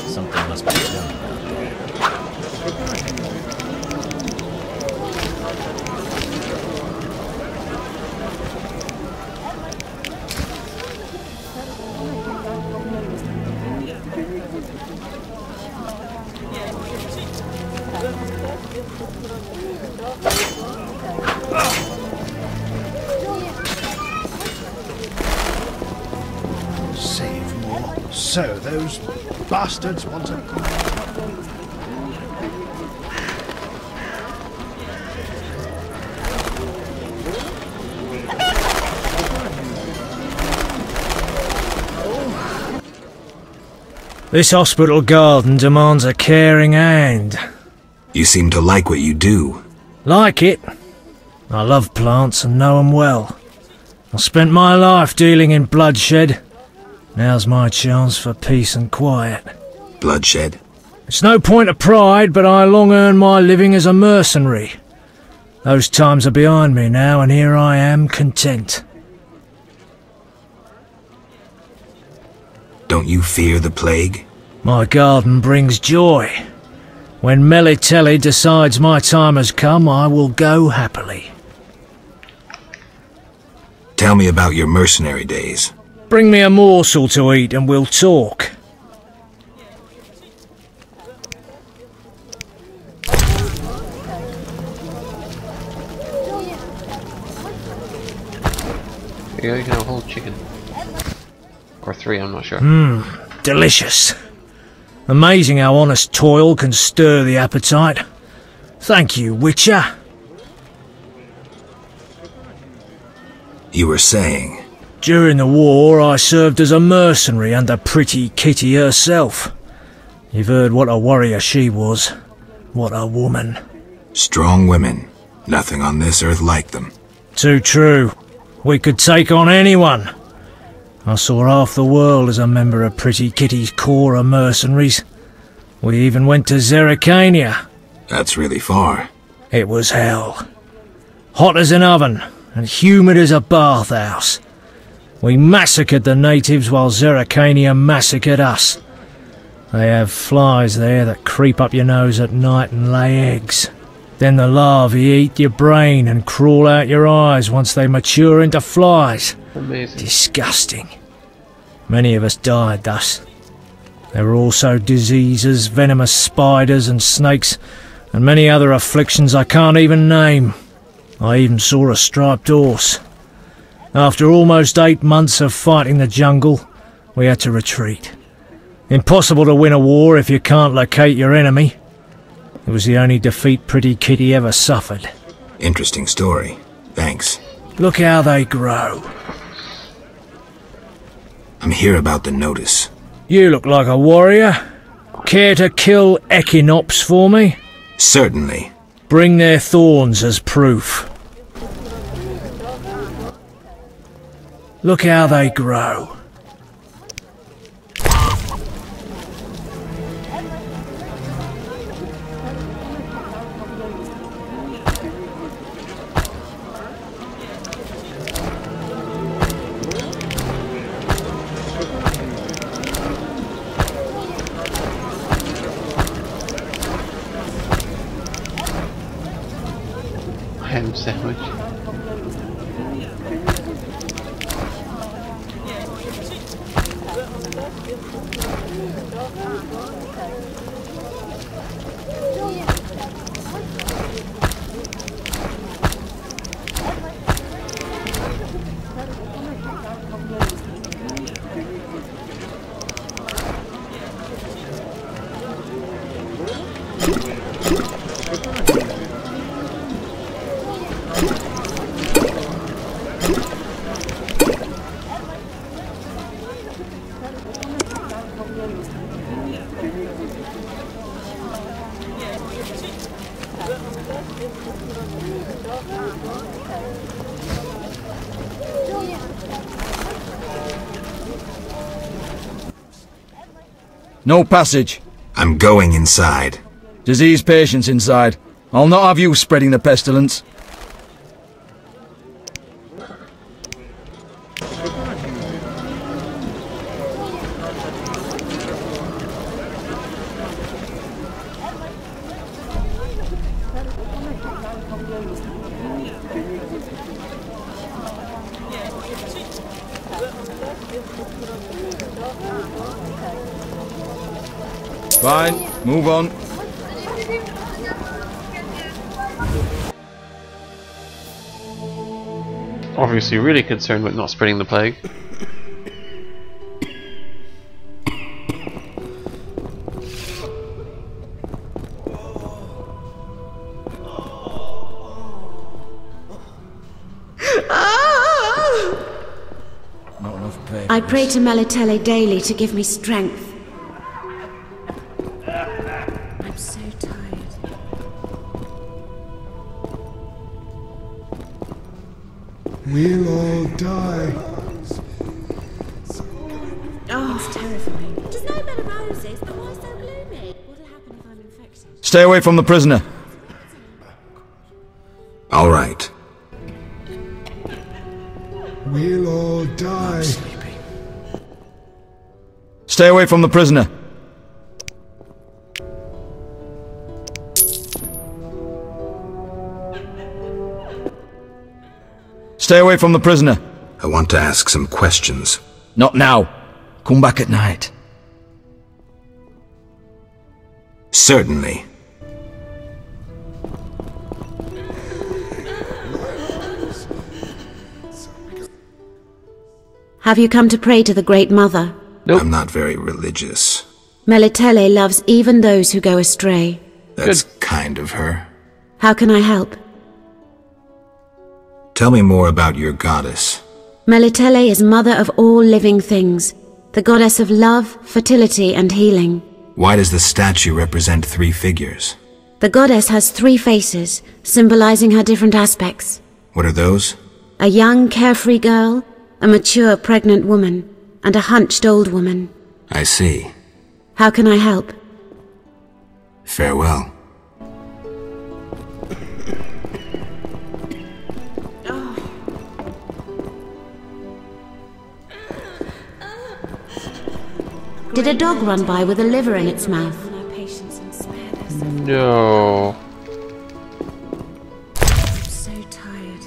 Something must be done. Save more. So those bastards want to... This hospital garden demands a caring hand. You seem to like what you do. Like it? I love plants and know 'em well. I spent my life dealing in bloodshed. Now's my chance for peace and quiet. Bloodshed? It's no point of pride, but I long earned my living as a mercenary. Those times are behind me now, and here I am, content. Don't you fear the plague? My garden brings joy. When Melitele decides my time has come, I will go happily. Tell me about your mercenary days. Bring me a morsel to eat and we'll talk. Yeah, you can have a whole chicken. Or 3, I'm not sure. Delicious. Amazing how honest toil can stir the appetite. Thank you, Witcher. You were saying? During the war, I served as a mercenary under Pretty Kitty herself. You've heard what a warrior she was. What a woman. Strong women. Nothing on this earth like them. Too true. We could take on anyone. I saw half the world as a member of Pretty Kitty's corps of mercenaries. We even went to Zerrikania. That's really far. It was hell. Hot as an oven, and humid as a bathhouse. We massacred the natives while Zerrikania massacred us. They have flies there that creep up your nose at night and lay eggs. Then the larvae eat your brain and crawl out your eyes once they mature into flies. Amazing. Disgusting. Many of us died thus. There were also diseases, venomous spiders and snakes, and many other afflictions I can't even name. I even saw a striped horse. After almost 8 months of fighting the jungle, we had to retreat. Impossible to win a war if you can't locate your enemy. It was the only defeat Pretty Kitty ever suffered. Interesting story. Thanks. Look how they grow. I'm here about the notice. You look like a warrior. Care to kill Equinops for me? Certainly. Bring their thorns as proof. Look how they grow. Ham sandwich. No passage. I'm going inside. Disease patients inside. I'll not have you spreading the pestilence. Fine, move on. Obviously really concerned with not spreading the plague. Not enough paper. I pray to Melitele daily to give me strength. I'm so tired. We'll all die. Oh, it's terrifying. Does no better roses, but why so gloomy? What'll happen if I'm infected? Stay away from the prisoner. All right. We'll all die. Stay away from the prisoner. Stay away from the prisoner. I want to ask some questions. Not now. Come back at night. Certainly. Have you come to pray to the Great Mother? Nope. I'm not very religious. Melitele loves even those who go astray. That's kind of her. How can I help? Tell me more about your goddess. Melitele is mother of all living things, the goddess of love, fertility, and healing. Why does the statue represent 3 figures? The goddess has 3 faces, symbolizing her different aspects. What are those? A young, carefree girl, a mature, pregnant woman, and a hunched old woman. I see. How can I help? Farewell. Did a dog run by with a liver in its mouth? No. I'm so tired.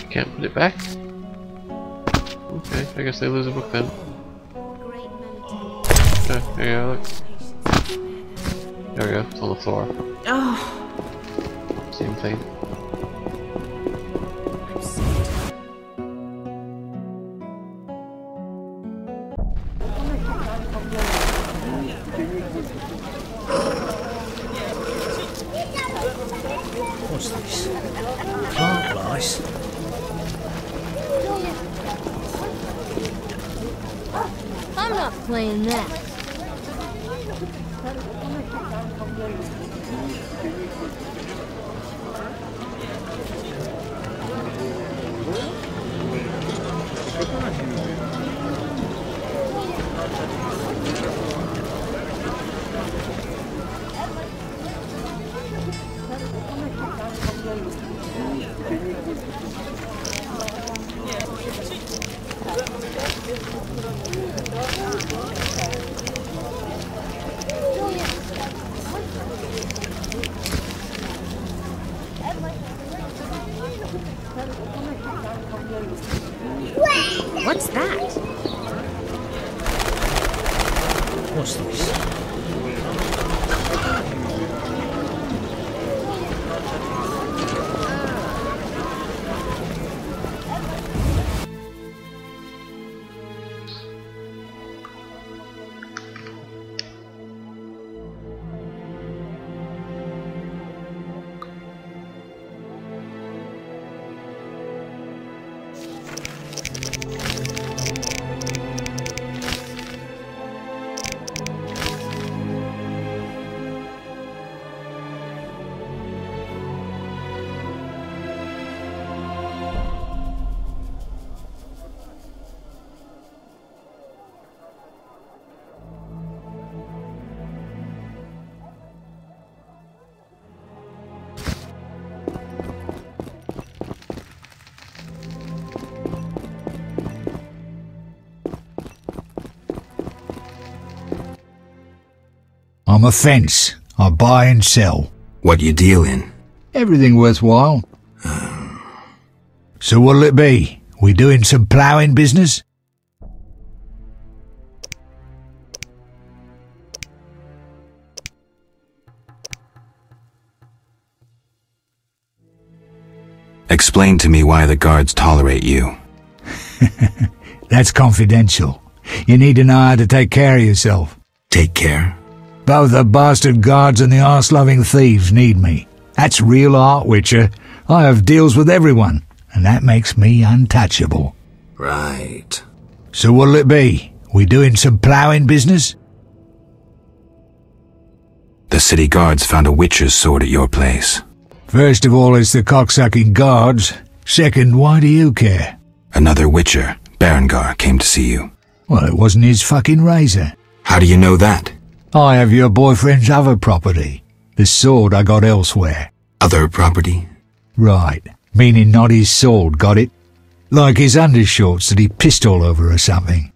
Can't put it back? Okay, I guess they lose a book then. Okay, there you go, look. There we go, it's on the floor. Oh. Same thing. What's this? Plant lice? I'm not playing that. What's that? What's this? I'm a fence. I buy and sell. What you deal in? Everything worthwhile. So what'll it be? We doing some ploughing business? Explain to me why the guards tolerate you. That's confidential. You need to know how to take care of yourself. Take care? Both the bastard guards and the arse-loving thieves need me. That's real art, Witcher. I have deals with everyone, and that makes me untouchable. Right. So what'll it be? We doing some ploughing business? The city guards found a witcher's sword at your place. First of all, it's the cocksucking guards. Second, why do you care? Another Witcher, Berengar, came to see you. Well, it wasn't his fucking razor. How do you know that? I have your boyfriend's other property. The sword I got elsewhere. Other property? Right. Meaning not his sword, got it? Like his undershorts that he pissed all over or something.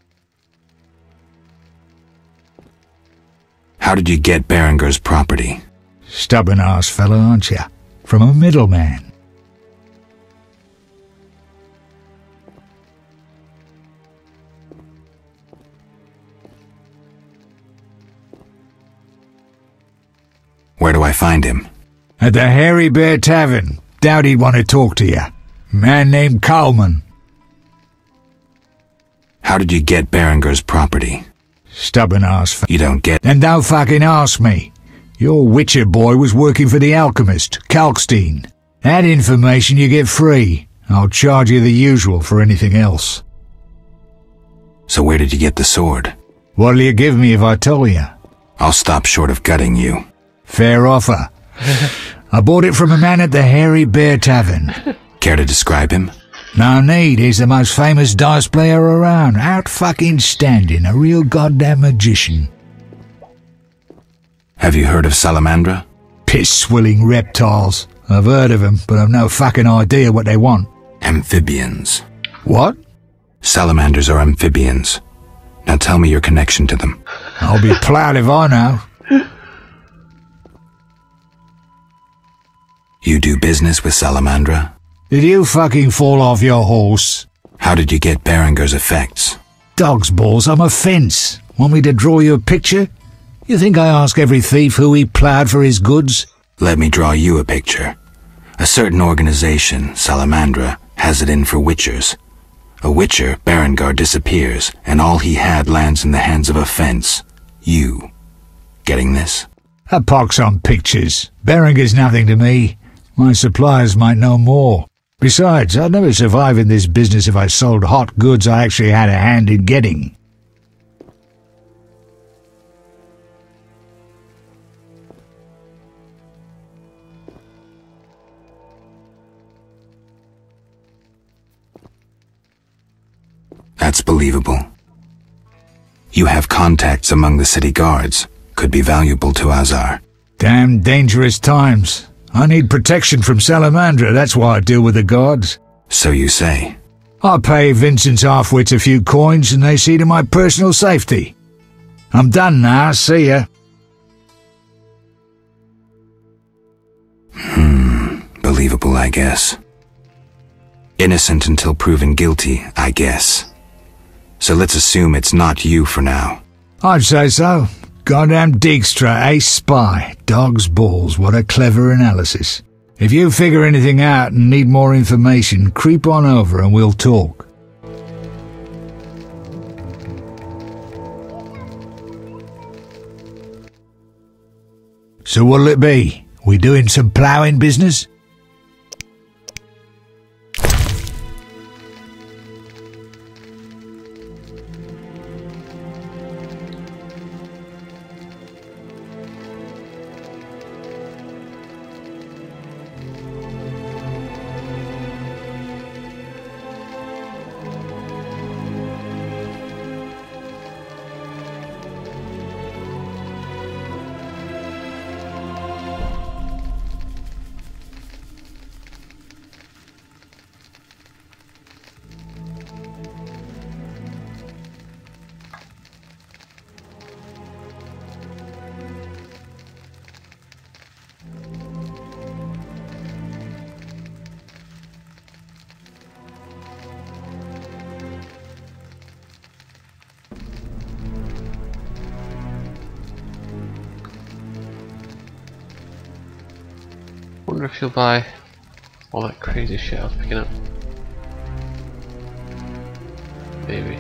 How did you get Berengar's property? Stubborn-ass fellow, aren't you? From a middleman. Where do I find him? At the Hairy Bear Tavern. Doubt he'd want to talk to you. Man named Coleman. How did you get Berengar's property? Stubborn-ass You don't get... Then don't fucking ask me. Your Witcher boy was working for the alchemist, Kalkstein. That information you get free. I'll charge you the usual for anything else. So where did you get the sword? What'll you give me if I tell you? I'll stop short of gutting you. Fair offer. I bought it from a man at the Hairy Bear Tavern. Care to describe him? No need, he's the most famous dice player around. Out fucking standing, a real goddamn magician. Have you heard of Salamandra? Piss-swilling reptiles. I've heard of them, but I've no fucking idea what they want. Amphibians. What? Salamanders are amphibians. Now tell me your connection to them. I'll be proud if I know. You do business with Salamandra? Did you fucking fall off your horse? How did you get Berengar's effects? Dog's balls, I'm a fence. Want me to draw you a picture? You think I ask every thief who he ploughed for his goods? Let me draw you a picture. A certain organization, Salamandra, has it in for Witchers. A Witcher, Berengar, disappears, and all he had lands in the hands of a fence. You. Getting this? A pox on pictures. Berengar's nothing to me. My suppliers might know more. Besides, I'd never survive in this business if I sold hot goods I actually had a hand in getting. That's believable. You have contacts among the city guards. Could be valuable to Azar. Damn dangerous times. I need protection from Salamandra, that's why I deal with the guards. So you say. I pay Vincent's half-wits a few coins and they see to my personal safety. I'm done now, see ya. Believable, I guess. Innocent until proven guilty, I guess. So let's assume it's not you for now. I'd say so. Goddamn Dijkstra, ace spy. Dog's balls, what a clever analysis. If you figure anything out and need more information, creep on over and we'll talk. So what'll it be? We doing some ploughing business? Wonder if you'll buy all that crazy shit I was picking up. Maybe.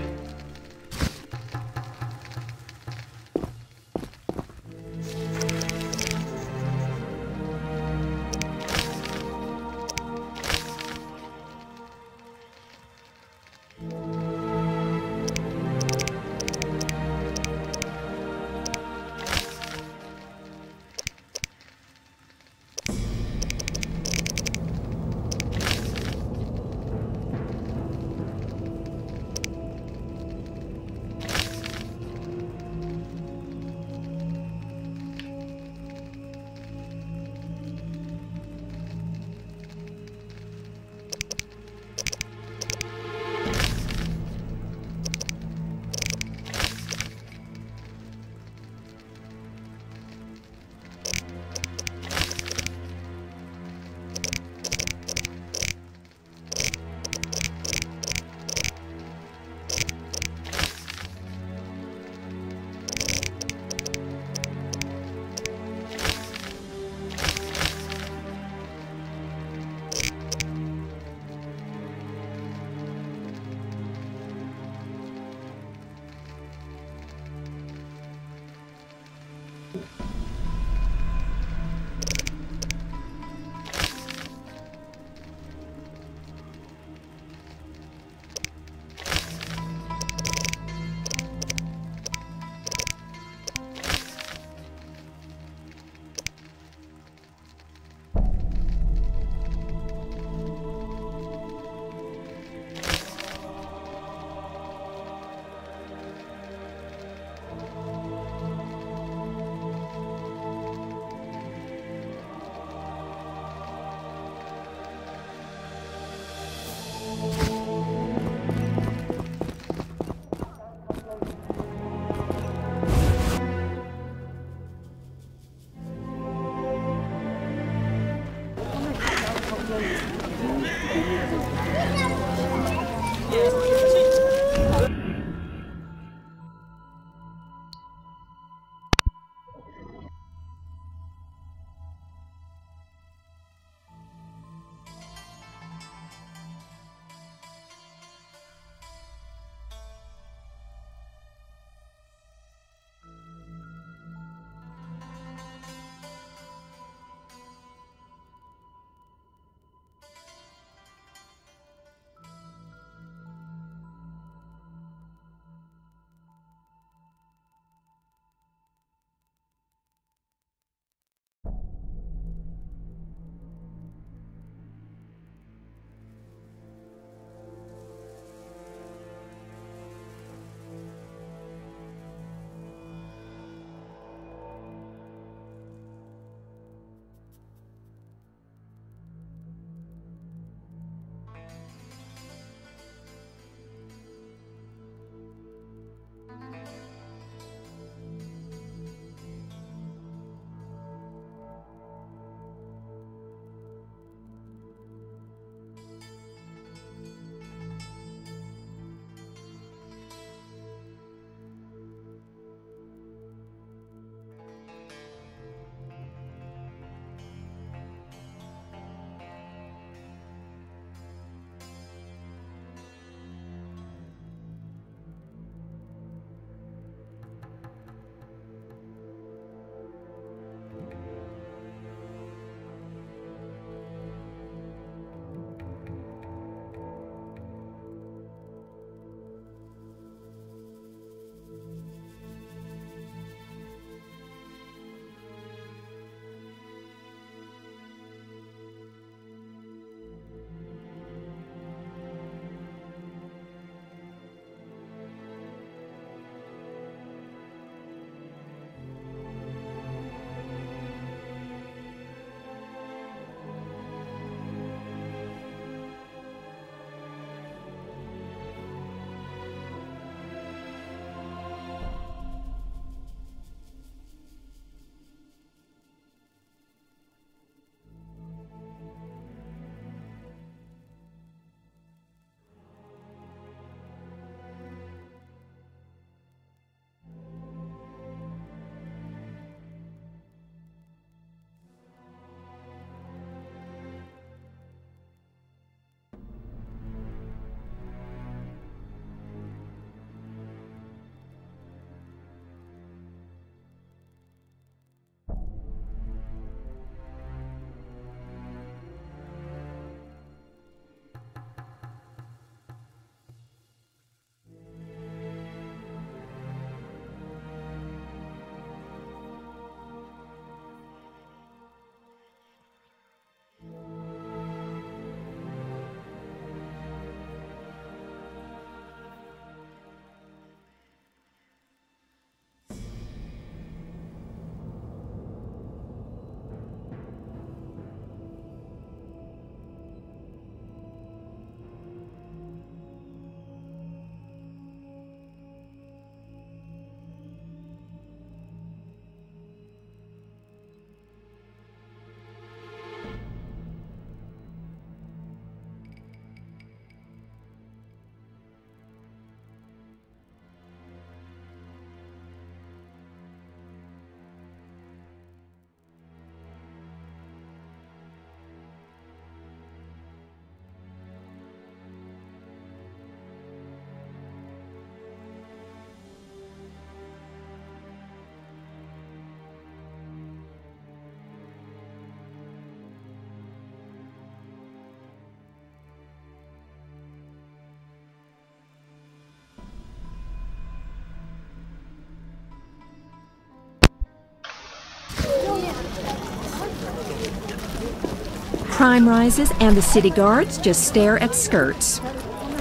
Crime rises and the city guards just stare at skirts.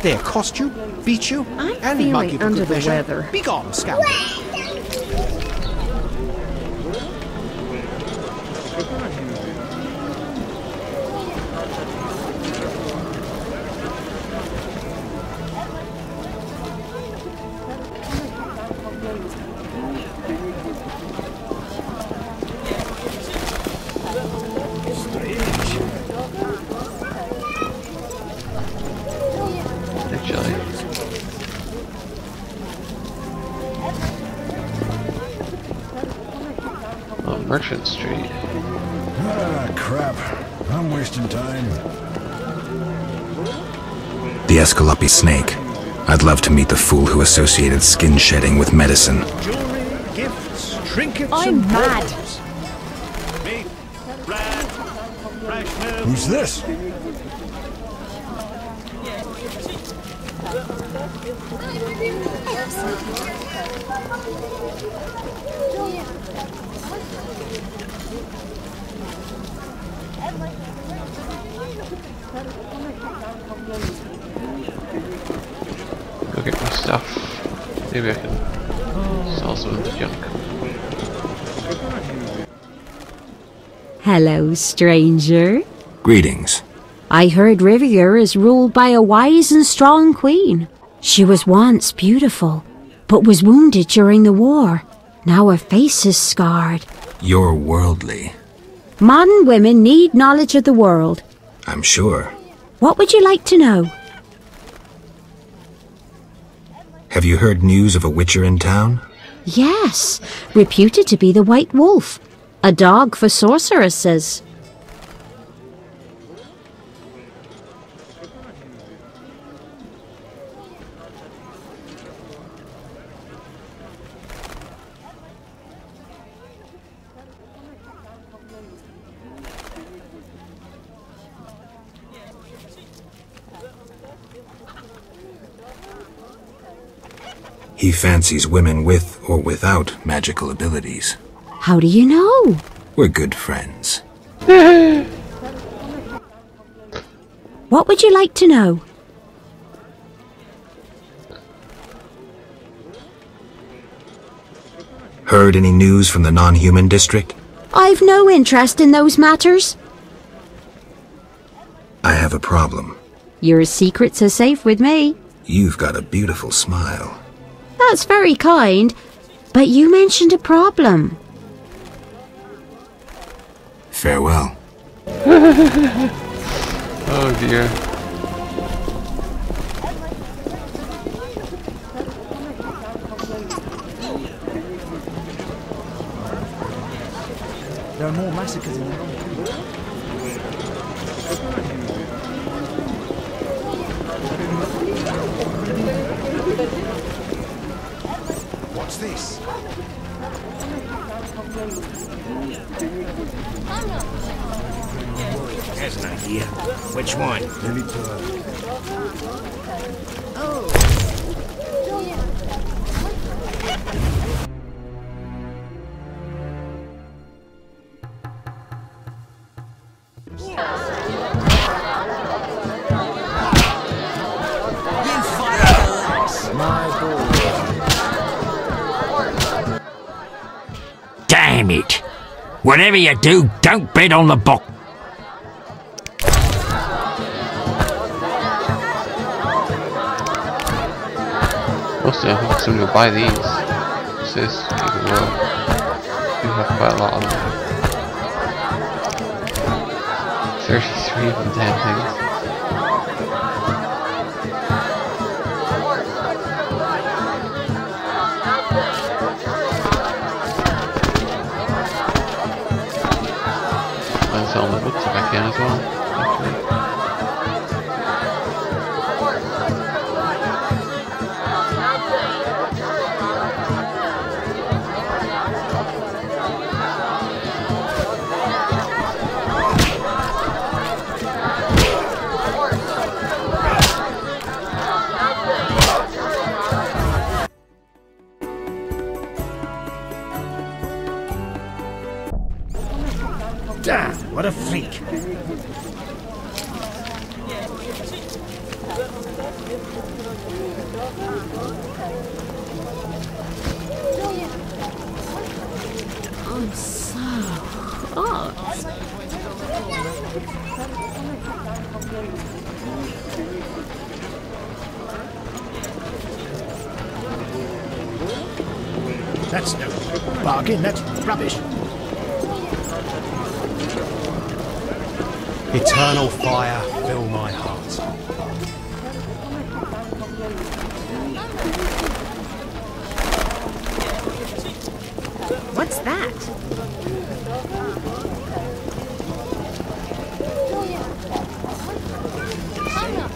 They accost you, beat you, I'm and mug you feeling for under good the measure. weather. Begone, scoundrel. Actually. Oh, Merchant Street. Ah, crap. I'm wasting time. The Escalopi snake. I'd love to meet the fool who associated skin shedding with medicine. Jewelry, gifts, trinkets, I'm and mad. balls. Who's this? Go get my stuff. Maybe I can sell some of the junk. Hello, stranger. Greetings. I heard Rivia is ruled by a wise and strong queen. She was once beautiful, but was wounded during the war. Now her face is scarred. You're worldly. Modern women need knowledge of the world. I'm sure. What would you like to know? Have you heard news of a witcher in town? Yes, reputed to be the White Wolf. A dog for sorceresses. He fancies women with or without magical abilities. How do you know? We're good friends. What would you like to know? Heard any news from the non-human district? I've no interest in those matters. I have a problem. Your secrets are safe with me. You've got a beautiful smile. That's very kind, but you mentioned a problem. Farewell. Oh dear. There are more massacres in the world. What's this? There's an idea. Which one? Damn it! Whatever you do, don't bet on the box. Mostly I think somebody will buy these. What's this? Even more. We have quite a lot of them. 33 of the damn things. I'll sell my books if I can as well, actually. Damn, what a freak. I'm so hot. That's no bargain, that's rubbish. Eternal fire, fill my heart. What's that?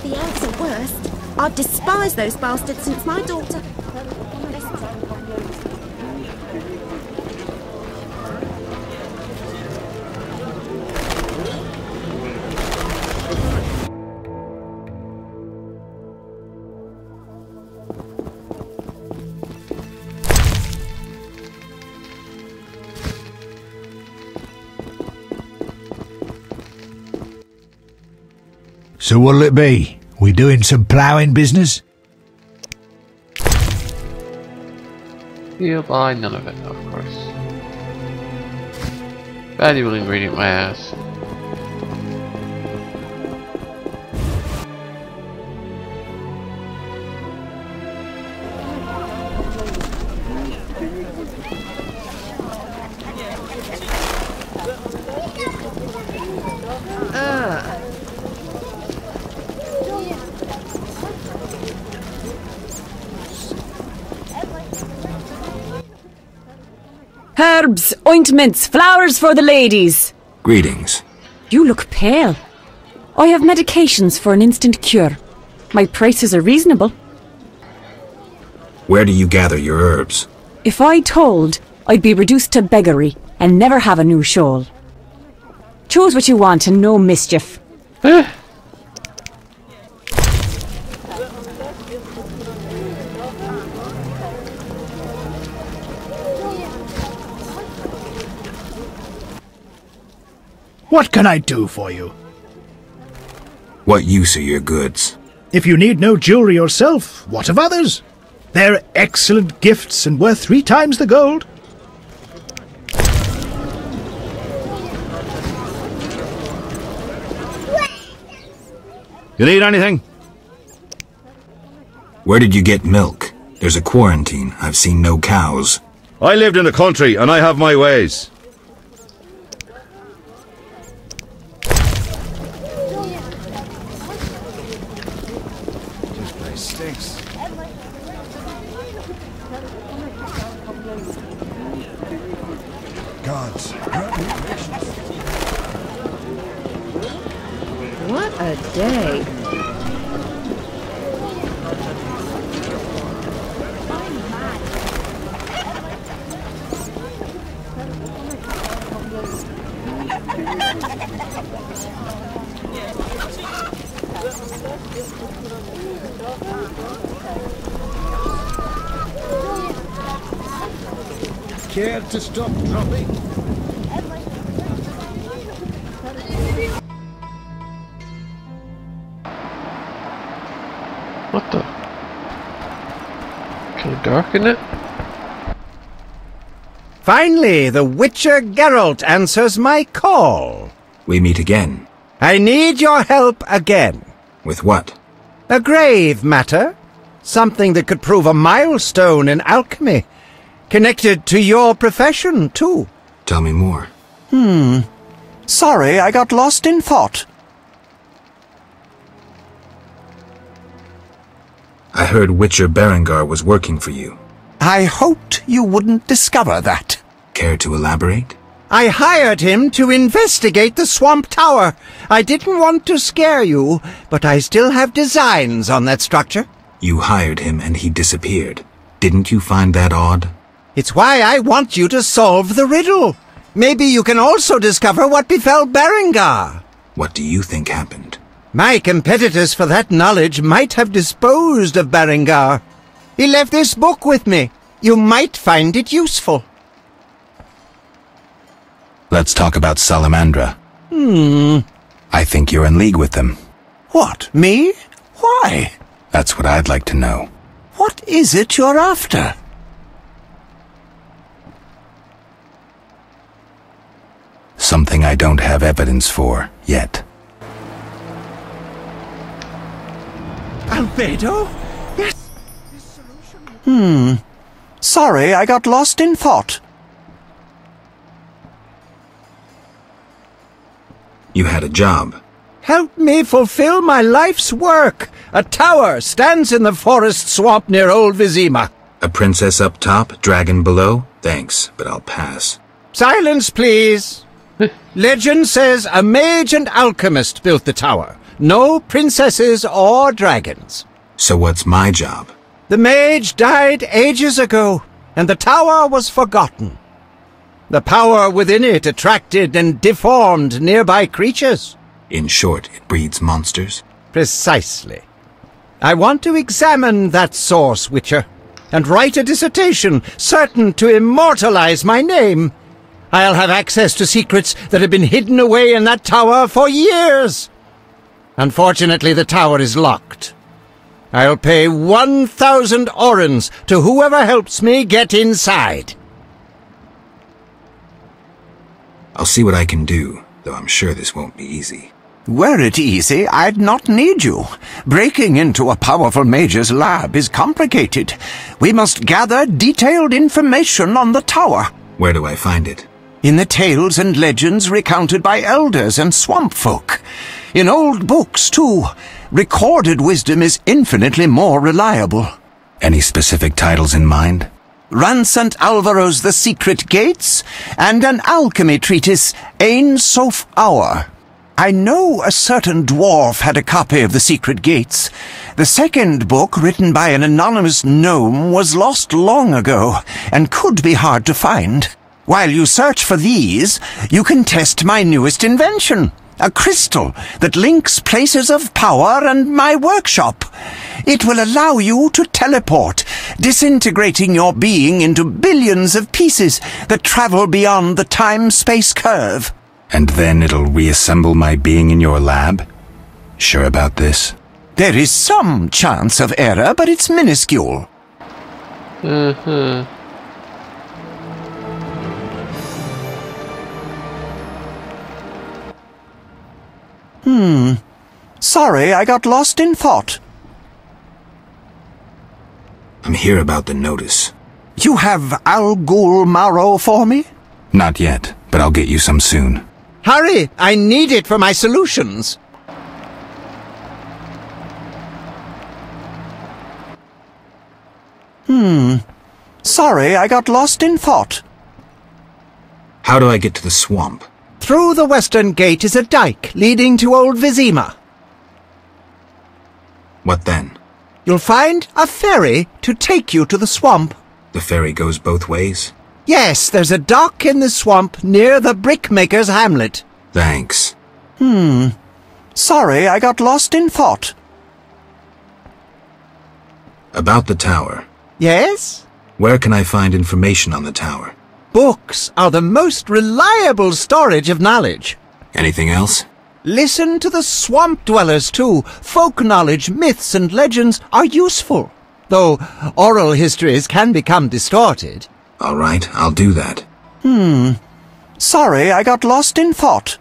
The elves are worst. I've despised those bastards since my daughter. So what'll it be? We doing some ploughing business? You'll buy none of it, of course. Valuable ingredient, my ass. Herbs, ointments, flowers for the ladies. Greetings. You look pale. I have medications for an instant cure. My prices are reasonable. Where do you gather your herbs? If I told, I'd be reduced to beggary and never have a new shawl. Choose what you want and no mischief. What can I do for you? What use are your goods? If you need no jewelry yourself, what of others? They're excellent gifts and worth 3 times the gold. You need anything? Where did you get milk? There's a quarantine. I've seen no cows. I lived in the country and I have my ways. This place stinks. Gods, grant me patience. What a day. Care to stop dropping? What the? Kind of dark, isn't it? Finally, the Witcher Geralt answers my call. We meet again. I need your help again. With what? A grave matter. Something that could prove a milestone in alchemy. Connected to your profession, too. Tell me more. Sorry, I got lost in thought. I heard Witcher Berengar was working for you. I hoped you wouldn't discover that. Care to elaborate? I hired him to investigate the Swamp Tower. I didn't want to scare you, but I still have designs on that structure. You hired him and he disappeared. Didn't you find that odd? It's why I want you to solve the riddle. Maybe you can also discover what befell Berengar. What do you think happened? My competitors for that knowledge might have disposed of Berengar. He left this book with me. You might find it useful. Let's talk about Salamandra. I think you're in league with them. What, me? Why? That's what I'd like to know. What is it you're after? Something I don't have evidence for yet. Albedo? Yes. Sorry, I got lost in thought. You had a job. Help me fulfill my life's work. A tower stands in the forest swamp near Old Vizima. A princess up top, dragon below? Thanks, but I'll pass. Silence, please. Legend says a mage and alchemist built the tower. No princesses or dragons. So what's my job? The mage died ages ago, and the tower was forgotten. The power within it attracted and deformed nearby creatures. In short, it breeds monsters? Precisely. I want to examine that source, Witcher, and write a dissertation certain to immortalize my name. I'll have access to secrets that have been hidden away in that tower for years. Unfortunately, the tower is locked. I'll pay 1,000 orens to whoever helps me get inside. I'll see what I can do, though I'm sure this won't be easy. Were it easy, I'd not need you. Breaking into a powerful mage's lab is complicated. We must gather detailed information on the tower. Where do I find it? In the tales and legends recounted by elders and swamp folk. In old books, too. Recorded wisdom is infinitely more reliable. Any specific titles in mind? Ransant Alvaro's The Secret Gates, and an alchemy treatise, Ain Soph Hour. I know a certain dwarf had a copy of The Secret Gates. The second book, written by an anonymous gnome, was lost long ago, and could be hard to find. While you search for these, you can test my newest invention, a crystal that links places of power and my workshop. It will allow you to teleport, disintegrating your being into billions of pieces that travel beyond the time-space curve. And then it'll reassemble my being in your lab? Sure about this? There is some chance of error, but it's minuscule. Sorry, I got lost in thought. I'm here about the notice. You have Al Ghul Marrow for me? Not yet, but I'll get you some soon. Hurry! I need it for my solutions. Sorry, I got lost in thought. How do I get to the swamp? Through the western gate is a dike leading to Old Vizima. What then? You'll find a ferry to take you to the swamp. The ferry goes both ways? Yes, there's a dock in the swamp near the brickmaker's hamlet. Thanks. Sorry, I got lost in thought. About the tower. Yes? Where can I find information on the tower? Books are the most reliable storage of knowledge. Anything else? Listen to the swamp dwellers, too. Folk knowledge, myths, and legends are useful, though oral histories can become distorted. All right, I'll do that. Sorry, I got lost in thought.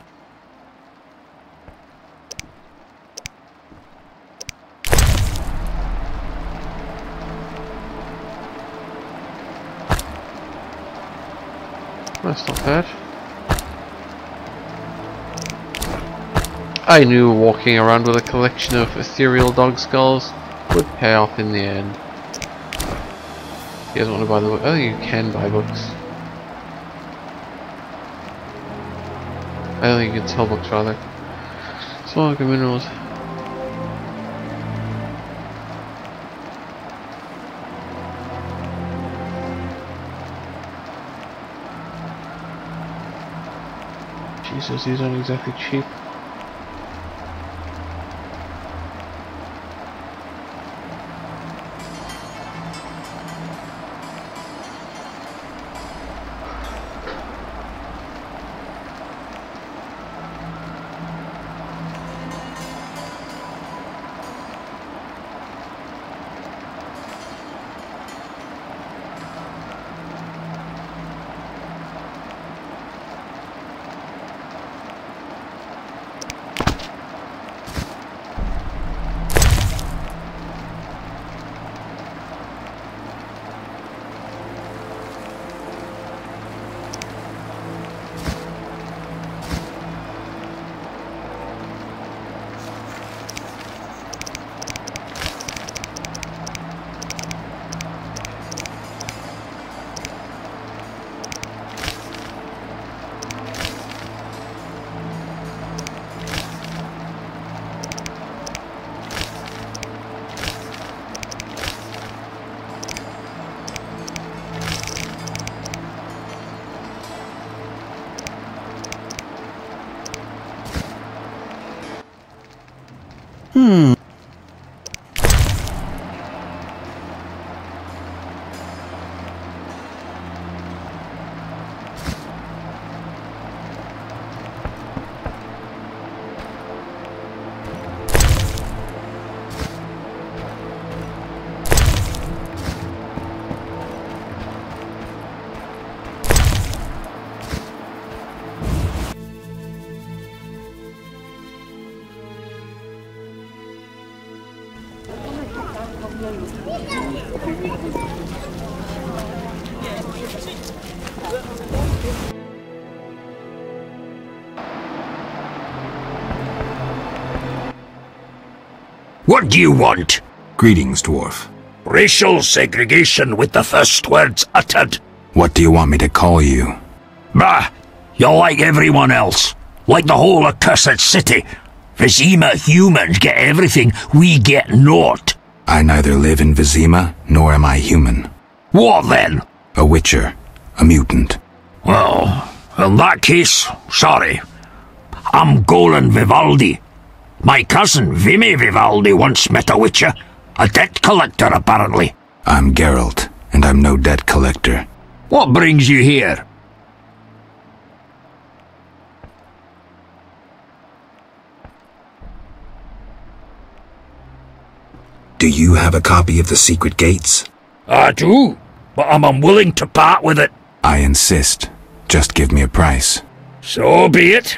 That's not bad. I knew walking around with a collection of ethereal dog skulls would pay off in the end. You guys want to buy the book? Oh, you can buy books. I don't think you can sell books, rather. Small minerals. Jesus, these aren't exactly cheap. What do you want? Greetings, dwarf. Racial segregation with the first words uttered. What do you want me to call you? Bah! You're like everyone else. Like the whole accursed city. Vizima humans get everything, we get naught. I neither live in Vizima, nor am I human. What then? A witcher. A mutant. Well, in that case, sorry. I'm Golan Vivaldi. My cousin Vimy Vivaldi once met a witcher. A debt collector, apparently. I'm Geralt, and I'm no debt collector. What brings you here? Do you have a copy of the Secret Gates? I do, but I'm unwilling to part with it. I insist. Just give me a price. So be it.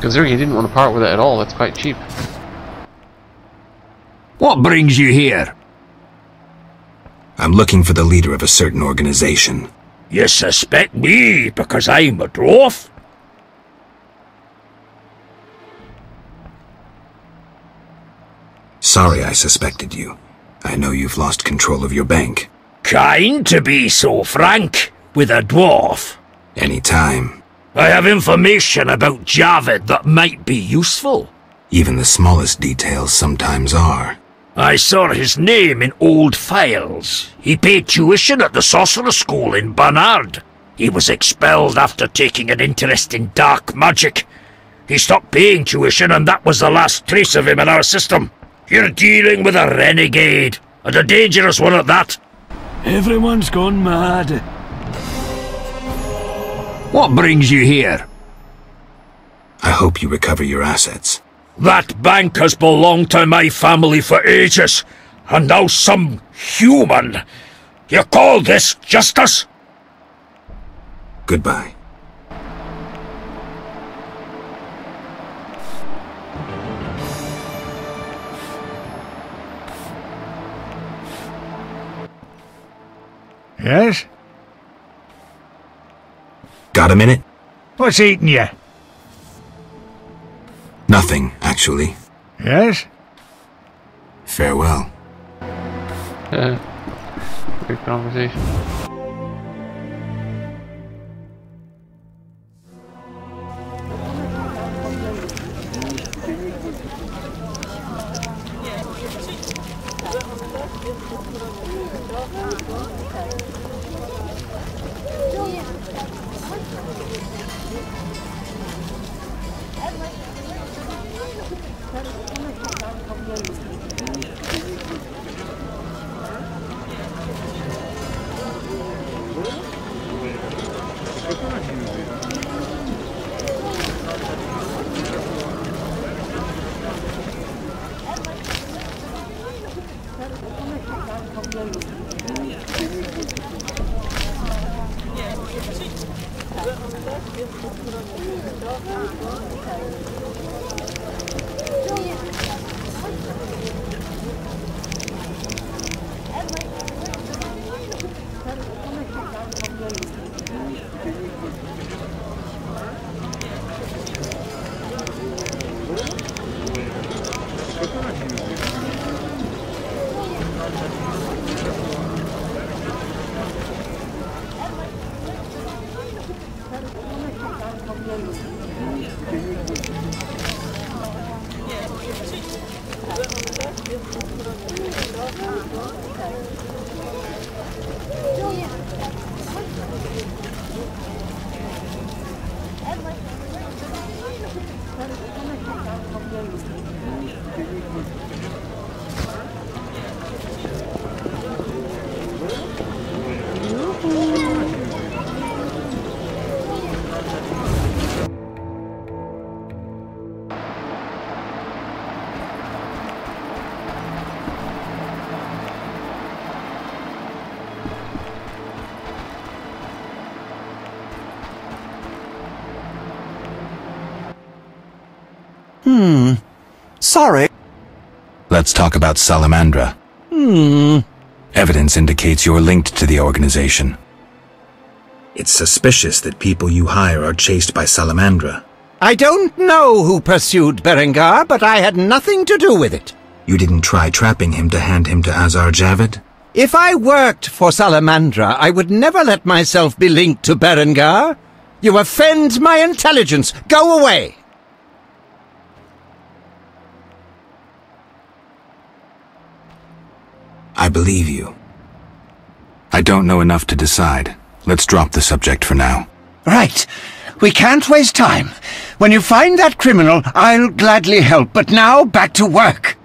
Considering he didn't want to part with it at all, that's quite cheap. What brings you here? I'm looking for the leader of a certain organization. You suspect me because I'm a dwarf? Sorry I suspected you. I know you've lost control of your bank. Kind to be so frank with a dwarf. Any time. I have information about Javid that might be useful. Even the smallest details sometimes are. I saw his name in old files. He paid tuition at the Sorcerer's School in Barnard. He was expelled after taking an interest in dark magic. He stopped paying tuition and that was the last trace of him in our system. You're dealing with a renegade, and a dangerous one at that. Everyone's gone mad. What brings you here? I hope you recover your assets. That bank has belonged to my family for ages, and now some human. You call this justice? Goodbye. Yes? Got a minute? What's eating you? Nothing, actually. Yes? Farewell. Good conversation. Sorry. Let's talk about Salamandra. Evidence indicates you're linked to the organization. It's suspicious that people you hire are chased by Salamandra. I don't know who pursued Berengar, but I had nothing to do with it. You didn't try trapping him to hand him to Azar Javid? If I worked for Salamandra, I would never let myself be linked to Berengar. You offend my intelligence. Go away! I believe you. I don't know enough to decide. Let's drop the subject for now. Right. We can't waste time. When you find that criminal, I'll gladly help. But now, back to work.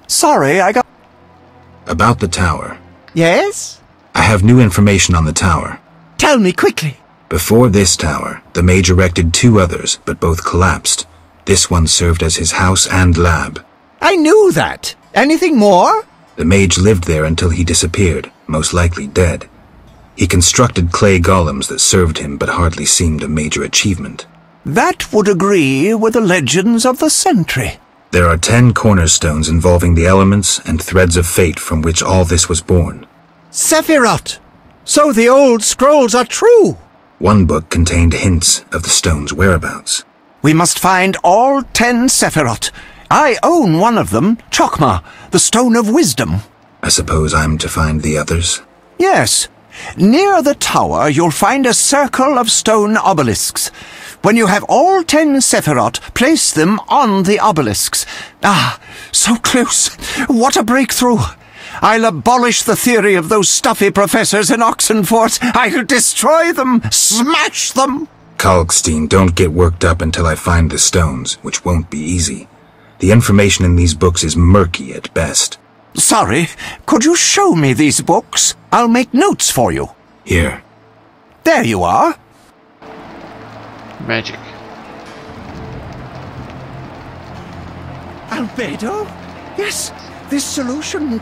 Sorry, I got... About the tower. Yes? I have new information on the tower. Tell me quickly. Before this tower, the mage erected 2 others, but both collapsed. This one served as his house and lab. I knew that. Anything more? The mage lived there until he disappeared, most likely dead. He constructed clay golems that served him but hardly seemed a major achievement. That would agree with the legends of the Sentry. There are 10 cornerstones involving the elements and threads of fate from which all this was born. Sephiroth! So the old scrolls are true! One book contained hints of the stone's whereabouts. We must find all 10 Sephiroth. I own one of them, Chokmah, the Stone of Wisdom. I suppose I'm to find the others? Yes. Near the tower, you'll find a circle of stone obelisks. When you have all 10 Sephiroth, place them on the obelisks. Ah, so close. What a breakthrough. I'll abolish the theory of those stuffy professors in Oxenfort. I'll destroy them, smash them. Kalkstein, don't get worked up until I find the stones, which won't be easy. The information in these books is murky at best. Sorry, could you show me these books? I'll make notes for you. Here. There you are. Magic. Albedo? Yes, this solution...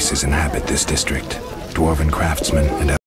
races inhabit this district. Dwarven craftsmen and